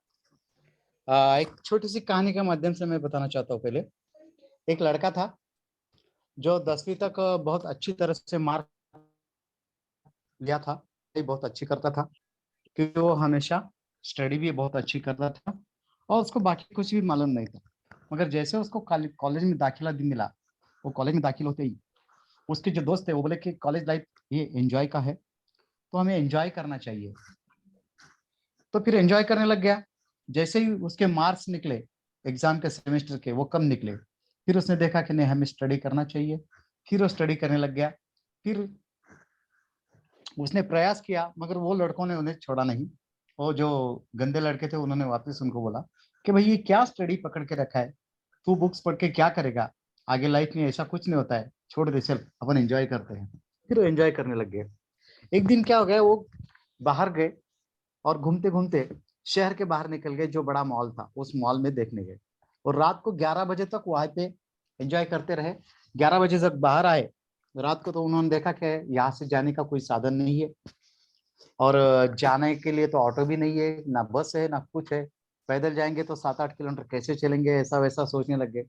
एक छोटी सी कहानी के माध्यम से मैं बताना चाहता हूँ। पहले एक लड़का था जो 10वीं तक बहुत अच्छी तरह से मार्क लिया था, बहुत अच्छी करता था क्योंकि वो हमेशा स्टडी भी बहुत अच्छी करता था और उसको बाकी कुछ भी मालूम नहीं था। मगर जैसे उसको कॉलेज में दाखिला मिला, वो कॉलेज में दाखिल होते ही उसके जो दोस्त थे वो बोले कि कॉलेज लाइफ ये एंजॉय का है, तो हमें एंजॉय करना चाहिए। तो फिर एंजॉय करने लग गया। जैसे ही उसके मार्क्स निकले एग्जाम के सेमेस्टर के, वो कम निकले, फिर उसने देखा कि नहीं हमें स्टडी करना चाहिए। फिर वो स्टडी करने लग गया। फिर उसने प्रयास किया मगर वो लड़कों ने उन्हें छोड़ा नहीं। वो जो गंदे लड़के थे उन्होंने वापस उनको बोला कि भाई ये क्या स्टडी पकड़ के रखा है, तू बुक्स पढ़ के क्या करेगा, आगे लाइफ में ऐसा कुछ नहीं होता है, छोड़ दे, चल अपन एंजॉय करते हैं। फिर वो एंजॉय करने लग गए। एक दिन क्या हो गया, वो बाहर गए और घूमते घूमते शहर के बाहर निकल गए, जो बड़ा मॉल था उस मॉल में देखने गए। और रात को 11 बजे तक वहां पे एंजॉय करते रहे। 11 बजे तक बाहर आए रात को, तो उन्होंने देखा कि यहाँ से जाने का कोई साधन नहीं है, और जाने के लिए तो ऑटो भी नहीं है, ना बस है ना कुछ है। पैदल जाएंगे तो 7-8 किलोमीटर कैसे चलेंगे, ऐसा वैसा सोचने लग गए।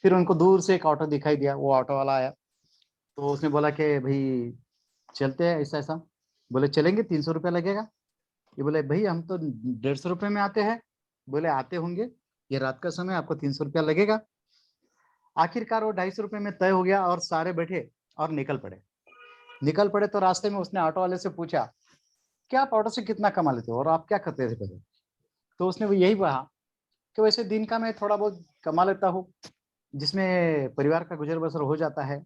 फिर उनको दूर से एक ऑटो दिखाई दिया, वो ऑटो वाला आया, तो उसने बोला कि भाई चलते हैं ऐसा ऐसा। बोले चलेंगे, 300 रुपया लगेगा। ये बोले भाई हम तो 150 रुपये में आते हैं। बोले आते होंगे, ये रात का समय, आपको 300 रुपया लगेगा। आखिरकार वो 250 रुपये में तय हो गया और सारे बैठे और निकल पड़े। तो रास्ते में उसने ऑटो वाले से पूछा कि आप ऑटो से कितना कमा लेते हो और आप क्या करते थे पहले। तो उसने वो यही कहा कि वैसे दिन का मैं थोड़ा बहुत कमा लेता हूँ, जिसमें परिवार का गुजर बसर हो जाता है,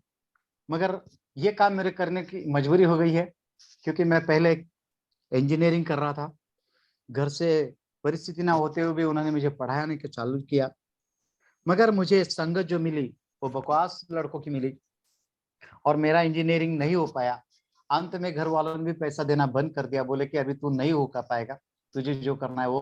मगर ये काम मेरे करने की मजबूरी हो गई है, क्योंकि मैं पहले इंजीनियरिंग कर रहा था। घर से परिस्थिति ना होते हुए भी उन्होंने मुझे पढ़ाने के चालू किया, मगर मुझे संगत जो मिली वो बकवास लड़कों की मिली और मेरा इंजीनियरिंग नहीं हो पाया। अंत में घर वालों ने भी पैसा देना बंद कर दिया, बोले कि अभी तू नहीं हो पाएगा, तुझे जो करना है वो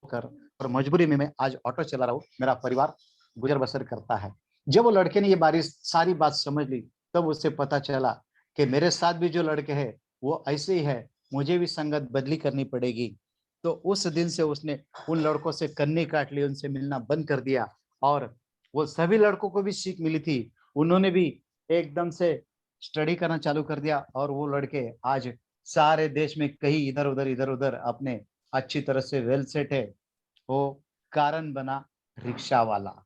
कर। और मजबूरी में मैं आज ऑटो चला रहा हूँ, मेरा परिवार गुजर बसर करता है। जब वो लड़के ने ये सारी बात समझ ली, तब उसे पता चला कि मेरे साथ भी जो लड़के हैं वो ऐसे ही है, मुझे भी संगत बदली करनी पड़ेगी। तो उस दिन से उसने उन लड़कों से कन्नी काट ली, उनसे मिलना बंद कर दिया। और वो सभी लड़कों को भी सीख मिली थी, उन्होंने भी एकदम से स्टडी करना चालू कर दिया, और वो लड़के आज सारे देश में कहीं इधर उधर अपने अच्छी तरह से वेल सेट है। वो कारण बना रिक्शा वाला।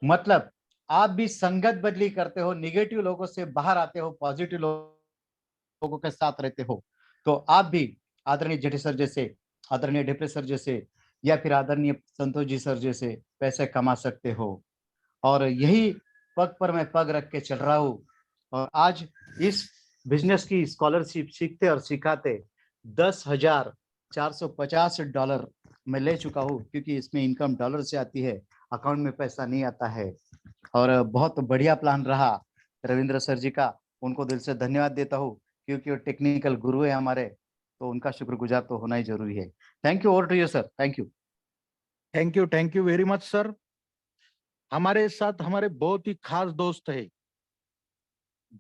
मतलब आप भी संगत बदली करते हो, निगेटिव लोगों से बाहर आते हो, पॉजिटिव लोगों के साथ रहते हो, तो आप भी आदरणीय जेठी सर जैसे, आदरणीय डिप्रे सर जैसे, या फिर आदरणीय संतोष जी सर जैसे पैसे कमा सकते हो। और यही पग पर मैं पग रख के चल रहा हूँ। और आज इस बिजनेस की स्कॉलरशिप सीखते और सिखाते $10,450 मैं ले चुका हूँ, क्योंकि इसमें इनकम डॉलर से आती है, अकाउंट में पैसा नहीं आता है। और बहुत बढ़िया प्लान रहा रविंद्र सर जी का, उनको दिल से धन्यवाद देता हूँ, क्योंकि वो टेक्निकल गुरु है हमारे, तो उनका शुक्रगुजार तो होना ही जरूरी है। Thank you, over to you sir. Thank thank you very much sir. हमारे साथ हमारे बहुत ही खास दोस्त है,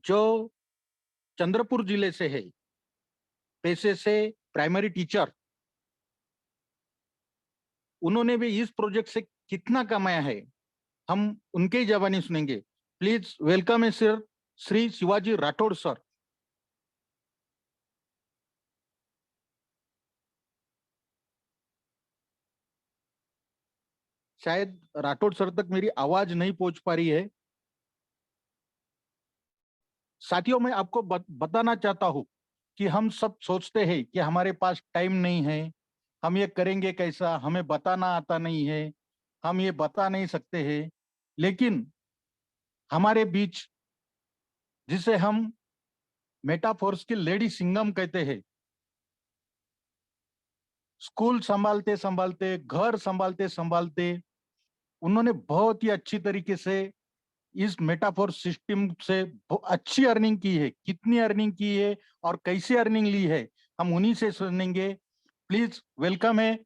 जो चंद्रपुर जिले से है, पेशे से प्राइमरी टीचर। उन्होंने भी इस प्रोजेक्ट से कितना कमाया है, हम उनके ही जबानी सुनेंगे। प्लीज वेलकम है सर, श्री शिवाजी राठौड़ सर। शायद राठौड़ सर तक मेरी आवाज नहीं पहुंच पा रही है। साथियों, मैं आपको बताना चाहता हूं कि हम सब सोचते हैं कि हमारे पास टाइम नहीं है, हम ये करेंगे कैसा, हमें बताना आता नहीं है, हम ये बता नहीं सकते हैं। लेकिन हमारे बीच, जिसे हम मेटाफोर्स की लेडी सिंगम कहते हैं, स्कूल संभालते संभालते, घर संभालते संभालते, उन्होंने बहुत ही अच्छी तरीके से इस मेटाफोर सिस्टम से अच्छी अर्निंग की है। कितनी अर्निंग की है और कैसे अर्निंग ली है, हम उन्हीं से सुनेंगे। प्लीज वेलकम है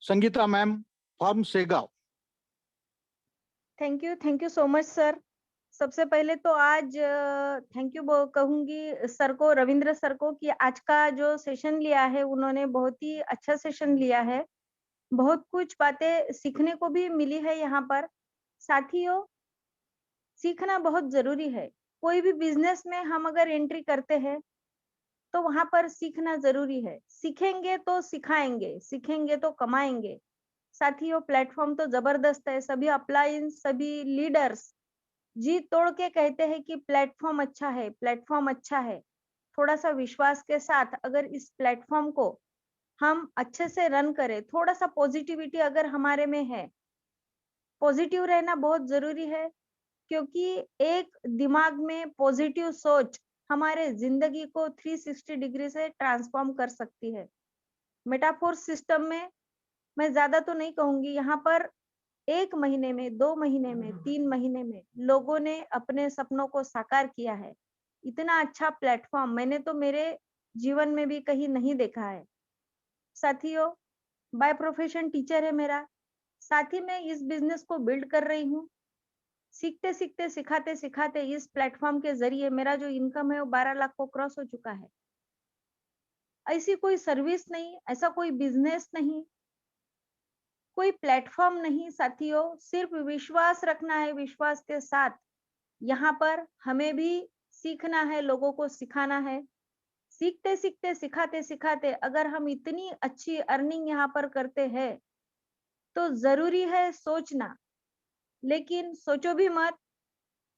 Sangeeta ma'am from Segaon. Thank you so much sir. सबसे पहले तो आज थैंक यू कहूंगी सर को, रविंद्र सर को, कि आज का जो सेशन लिया है उन्होंने बहुत ही अच्छा सेशन लिया है। बहुत कुछ बातें सीखने को भी मिली है यहाँ पर। साथियों, सीखना बहुत जरूरी है। कोई भी बिजनेस में हम अगर एंट्री करते हैं तो वहां पर सीखना जरूरी है। सीखेंगे तो सिखाएंगे, सीखेंगे तो कमाएंगे। साथियों, प्लेटफॉर्म तो जबरदस्त है। सभी अप्लायंस, सभी लीडर्स जी तोड़ के कहते हैं कि प्लेटफॉर्म अच्छा है, प्लेटफॉर्म अच्छा है। थोड़ा सा विश्वास के साथ अगर इस प्लेटफॉर्म को हम अच्छे से रन करें, थोड़ा सा पॉजिटिविटी अगर हमारे में है, पॉजिटिव रहना बहुत जरूरी है, क्योंकि एक दिमाग में पॉजिटिव सोच हमारे जिंदगी को 360 डिग्री से ट्रांसफॉर्म कर सकती है। मेटाफोर सिस्टम में मैं ज्यादा तो नहीं कहूंगी, यहाँ पर 1 महीने में, 2 महीने में, 3 महीने में लोगों ने अपने सपनों को साकार किया है। इतना अच्छा प्लेटफॉर्म मैंने तो मेरे जीवन में भी कहीं नहीं देखा है। साथियों, बाय प्रोफेशन टीचर है मेरा, साथ ही मैं इस बिजनेस को बिल्ड कर रही हूँ। सीखते सीखते, सिखाते सिखाते इस प्लेटफॉर्म के जरिए मेरा जो इनकम है वो 12 लाख को क्रॉस हो चुका है। ऐसी कोई सर्विस नहीं, ऐसा कोई बिजनेस नहीं, कोई प्लेटफॉर्म नहीं साथियों, सिर्फ विश्वास रखना है। विश्वास के साथ यहाँ पर हमें भी सीखना है, लोगों को सिखाना है। सीखते सीखते, सिखाते सिखाते अगर हम इतनी अच्छी अर्निंग यहाँ पर करते हैं तो जरूरी है सोचना, लेकिन सोचो भी मत।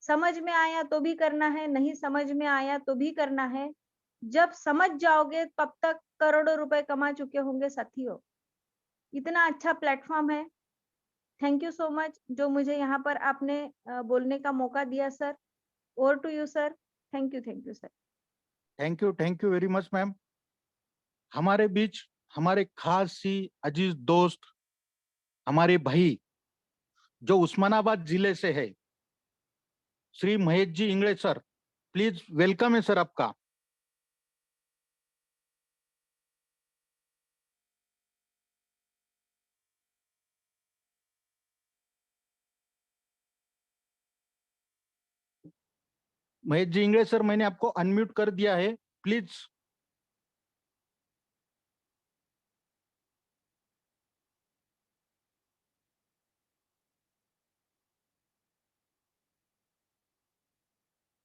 समझ में आया तो भी करना है, नहीं समझ में आया तो भी करना है। जब समझ जाओगे तब तक करोड़ों रुपए कमा चुके होंगे साथियों। इतना अच्छा प्लेटफॉर्म है। थैंक यू सो मच जो मुझे यहाँ पर आपने बोलने का मौका दिया sir. Over to you sir. Thank you sir. Thank you very much ma'am. हमारे बीच हमारे खास सी अजीज दोस्त, हमारे भाई जो उस्मानाबाद जिले से है, Shri Mahesh ji Ingade sir, please welcome है सर आपका। महेश जी इंगड़े सर, मैंने आपको अनम्यूट कर दिया है, प्लीज।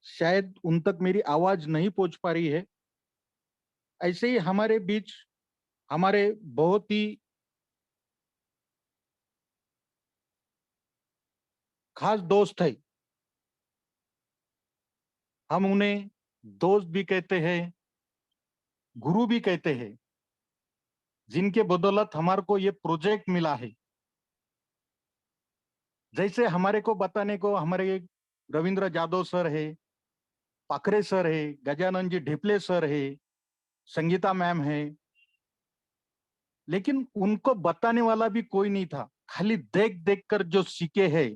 शायद उन तक मेरी आवाज नहीं पहुंच पा रही है। ऐसे ही हमारे बीच हमारे बहुत ही खास दोस्त है, हम उन्हें दोस्त भी कहते हैं, गुरु भी कहते हैं, जिनके बदौलत हमारे को ये प्रोजेक्ट मिला है। जैसे हमारे को बताने को हमारे रविंद्र जादव सर है, पाखरे सर है, गजानन जी ढिपले सर है, संगीता मैम है, लेकिन उनको बताने वाला भी कोई नहीं था। खाली देख देख कर जो सीखे हैं,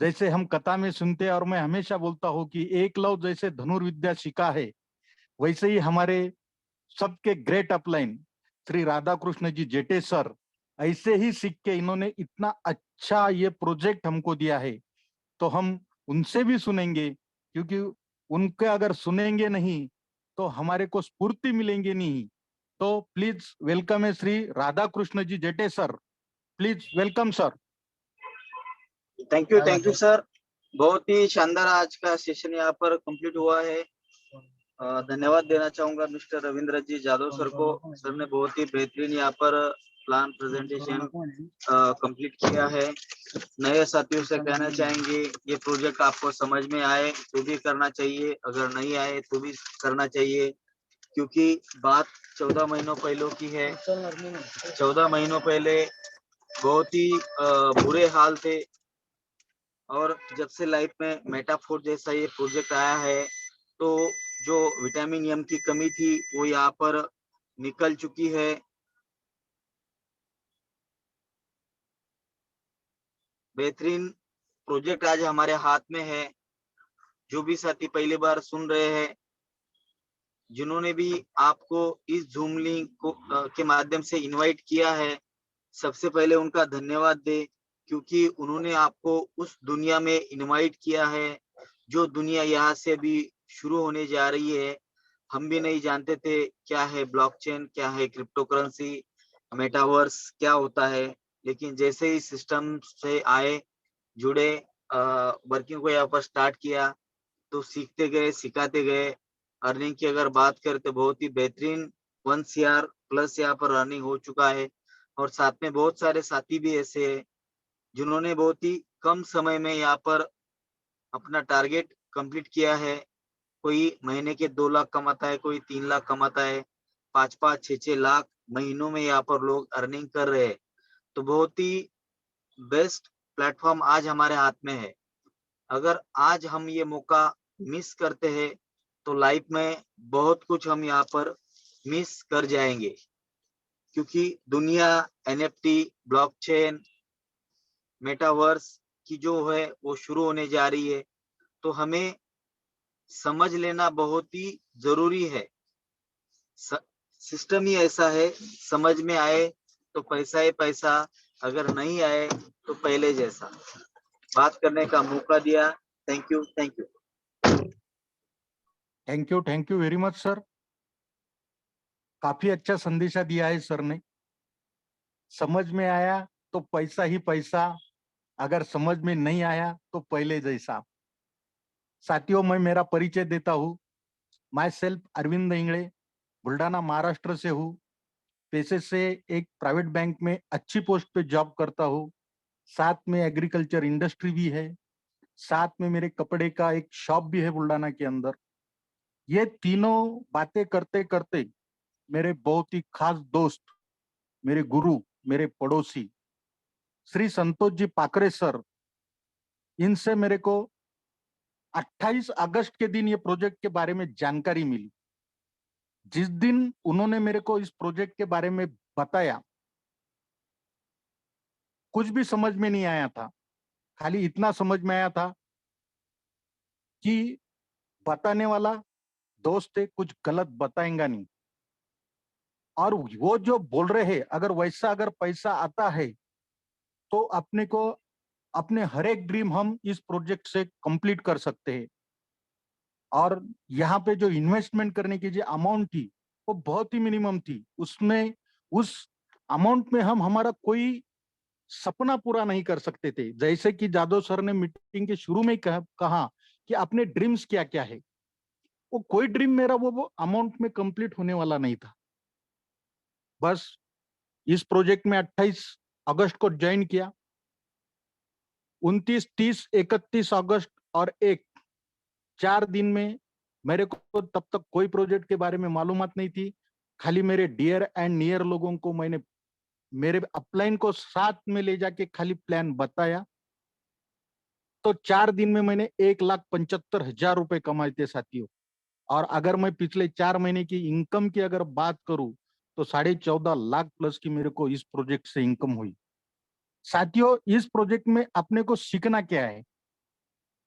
जैसे हम कथा में सुनते हैं, और मैं हमेशा बोलता हूँ कि एकलव जैसे धनुर्विद्या सीखा है, वैसे ही हमारे सबके great upline Shri Radha Krishna ji Jete sir ऐसे ही सीख के इन्होंने इतना अच्छा ये प्रोजेक्ट हमको दिया है। तो हम उनसे भी सुनेंगे, क्योंकि उनके अगर सुनेंगे नहीं तो हमारे को स्फूर्ति मिलेंगे नहीं। तो प्लीज वेलकम है Shri Radha Krishna ji Jete sir, please welcome sir. Thank you sir. बहुत ही शानदार आज का सेशन यहाँ पर कंप्लीट हुआ है। धन्यवाद देना चाहूंगा मिस्टर रविंद्र जी जादव सर को। सर ने बहुत ही बेहतरीन यहाँ पर प्लान प्रेजेंटेशन कंप्लीट किया है। नए साथियों से कहना चाहेंगे, ये प्रोजेक्ट आपको समझ में आए तो भी करना चाहिए, अगर नहीं आए तो भी करना चाहिए, क्योंकि बात 14 महीनों पहले की है। 14 महीनों पहले बहुत ही बुरे हाल थे, और जब से लाइफ में मेटाफोर जैसा ये प्रोजेक्ट आया है तो जो विटामिन एम की कमी थी वो यहाँ पर निकल चुकी है। बेहतरीन प्रोजेक्ट आज हमारे हाथ में है। जो भी साथी पहली बार सुन रहे हैं, जिन्होंने भी आपको इस जूम लिंक को के माध्यम से इनवाइट किया है, सबसे पहले उनका धन्यवाद दे, क्योंकि उन्होंने आपको उस दुनिया में इनवाइट किया है जो दुनिया यहाँ से भी शुरू होने जा रही है। हम भी नहीं जानते थे क्या है ब्लॉकचेन, क्या है क्रिप्टो करेंसी, मेटावर्स क्या होता है, लेकिन जैसे ही सिस्टम से आए, जुड़े, वर्किंग को यहाँ पर स्टार्ट किया तो सीखते गए, सिखाते गए। अर्निंग की अगर बात करें तो बहुत ही बेहतरीन 1 CR प्लस यहाँ पर अर्निंग हो चुका है। और साथ में बहुत सारे साथी भी ऐसे हैं जिन्होंने बहुत ही कम समय में यहाँ पर अपना टारगेट कंप्लीट किया है। कोई महीने के 2 लाख कमाता है, कोई 3 लाख कमाता है, 5-5, 6-6 लाख महीनों में यहाँ पर लोग अर्निंग कर रहे हैं। तो बहुत ही बेस्ट प्लेटफॉर्म आज हमारे हाथ में है। अगर आज हम ये मौका मिस करते हैं तो लाइफ में बहुत कुछ हम यहाँ पर मिस कर जाएंगे, क्योंकि दुनिया NFT, ब्लॉकचेन, मेटावर्स की जो है वो शुरू होने जा रही है, तो हमें समझ लेना बहुत ही जरूरी है। सिस्टम ही ऐसा है, समझ में आए तो पैसा ही पैसा, अगर नहीं आए तो पहले जैसा। बात करने का मौका दिया, thank you, thank you. Thank you very much sir. काफी अच्छा संदेशा दिया है सर ने। समझ में आया तो पैसा ही पैसा, अगर समझ में नहीं आया तो पहले जैसा। साथियों, मैं मेरा परिचय देता हूँ। माई सेल्फ अरविंद इंगड़े, बुल्ढाना महाराष्ट्र से हूँ। पेशे से एक प्राइवेट बैंक में अच्छी पोस्ट पे जॉब करता हूँ। साथ में एग्रीकल्चर इंडस्ट्री भी है, साथ में मेरे कपड़े का एक शॉप भी है बुल्ढाना के अंदर। ये तीनों बातें करते करते मेरे बहुत ही खास दोस्त, मेरे गुरु, मेरे पड़ोसी श्री संतोष जी पाकरे सर, इनसे मेरे को 28 अगस्त के दिन ये प्रोजेक्ट के बारे में जानकारी मिली। जिस दिन उन्होंने मेरे को इस प्रोजेक्ट के बारे में बताया, कुछ भी समझ में नहीं आया था। खाली इतना समझ में आया था कि बताने वाला दोस्त है, कुछ गलत बताएगा नहीं, और वो जो बोल रहे हैं अगर पैसा आता है तो अपने को अपने हर एक ड्रीम हम इस प्रोजेक्ट से कंप्लीट कर सकते हैं। और यहाँ पे जो इन्वेस्टमेंट करने की जो अमाउंट थी वो बहुत ही मिनिमम थी। उसमें उस अमाउंट में हम हमारा कोई सपना पूरा नहीं कर सकते थे। जैसे कि जादव सर ने मीटिंग के शुरू में कहा कि अपने ड्रीम्स क्या क्या है, वो कोई ड्रीम मेरा वो अमाउंट में कंप्लीट होने वाला नहीं था। बस इस प्रोजेक्ट में 28 अगस्त को ज्वाइन किया। 29, 30, 31 अगस्त और 4 दिन में मेरे को तब तक कोई प्रोजेक्ट के बारे में मालूमात नहीं थी। खाली मेरे डियर एंड नियर लोगों को मैंने मेरे अपलाइन को साथ में ले जाके खाली प्लान बताया, तो 4 दिन में मैंने 1,75,000 रुपए कमाए थे साथियों। और अगर मैं पिछले 4 महीने की इनकम की अगर बात करूं तो 14.5 लाख प्लस की मेरे को इस प्रोजेक्ट से इनकम हुई। साथियों, इस प्रोजेक्ट में अपने को सीखना क्या है?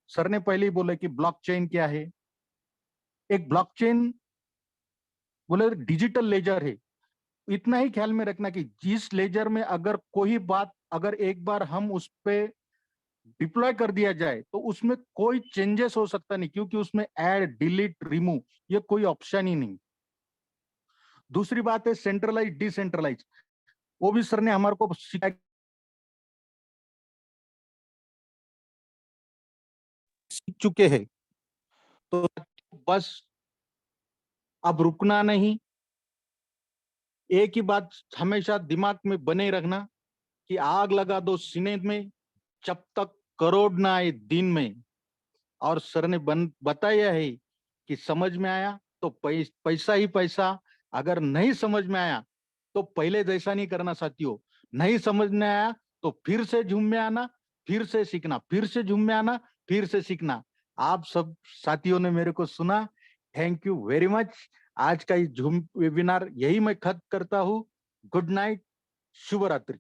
सर ने पहले ही बोला कि ब्लॉकचेन क्या है। एक ब्लॉकचेन बोले डिजिटल लेजर है। इतना ही ख्याल में रखना कि जिस लेजर में अगर कोई बात अगर एक बार हम उस पे डिप्लॉय कर दिया जाए तो उसमें कोई चेंजेस हो सकता नहीं, क्योंकि उसमें ऐड, डिलीट, रिमूव ये कोई ऑप्शन ही नहीं। दूसरी बात है सेंट्रलाइज डिसेंट्रलाइज, वो भी सर ने हमारे को सीख चुके हैं। तो बस अब रुकना नहीं, एक ही बात हमेशा दिमाग में बने रखना कि आग लगा दो सीने में जब तक करोड़ ना आए दिन में। और सर ने बताया है कि समझ में आया तो पैसा ही पैसा, अगर नहीं समझ में आया तो पहले जैसा नहीं करना साथियों। नहीं समझ में आया तो फिर से झूम में आना, फिर से सीखना, फिर से झूम में आना, फिर से सीखना। आप सब साथियों ने मेरे को सुना, थैंक यू वेरी मच। आज का ये झूम वेबिनार यही मैं खत्म करता हूँ। गुड नाइट, शुभ रात्रि।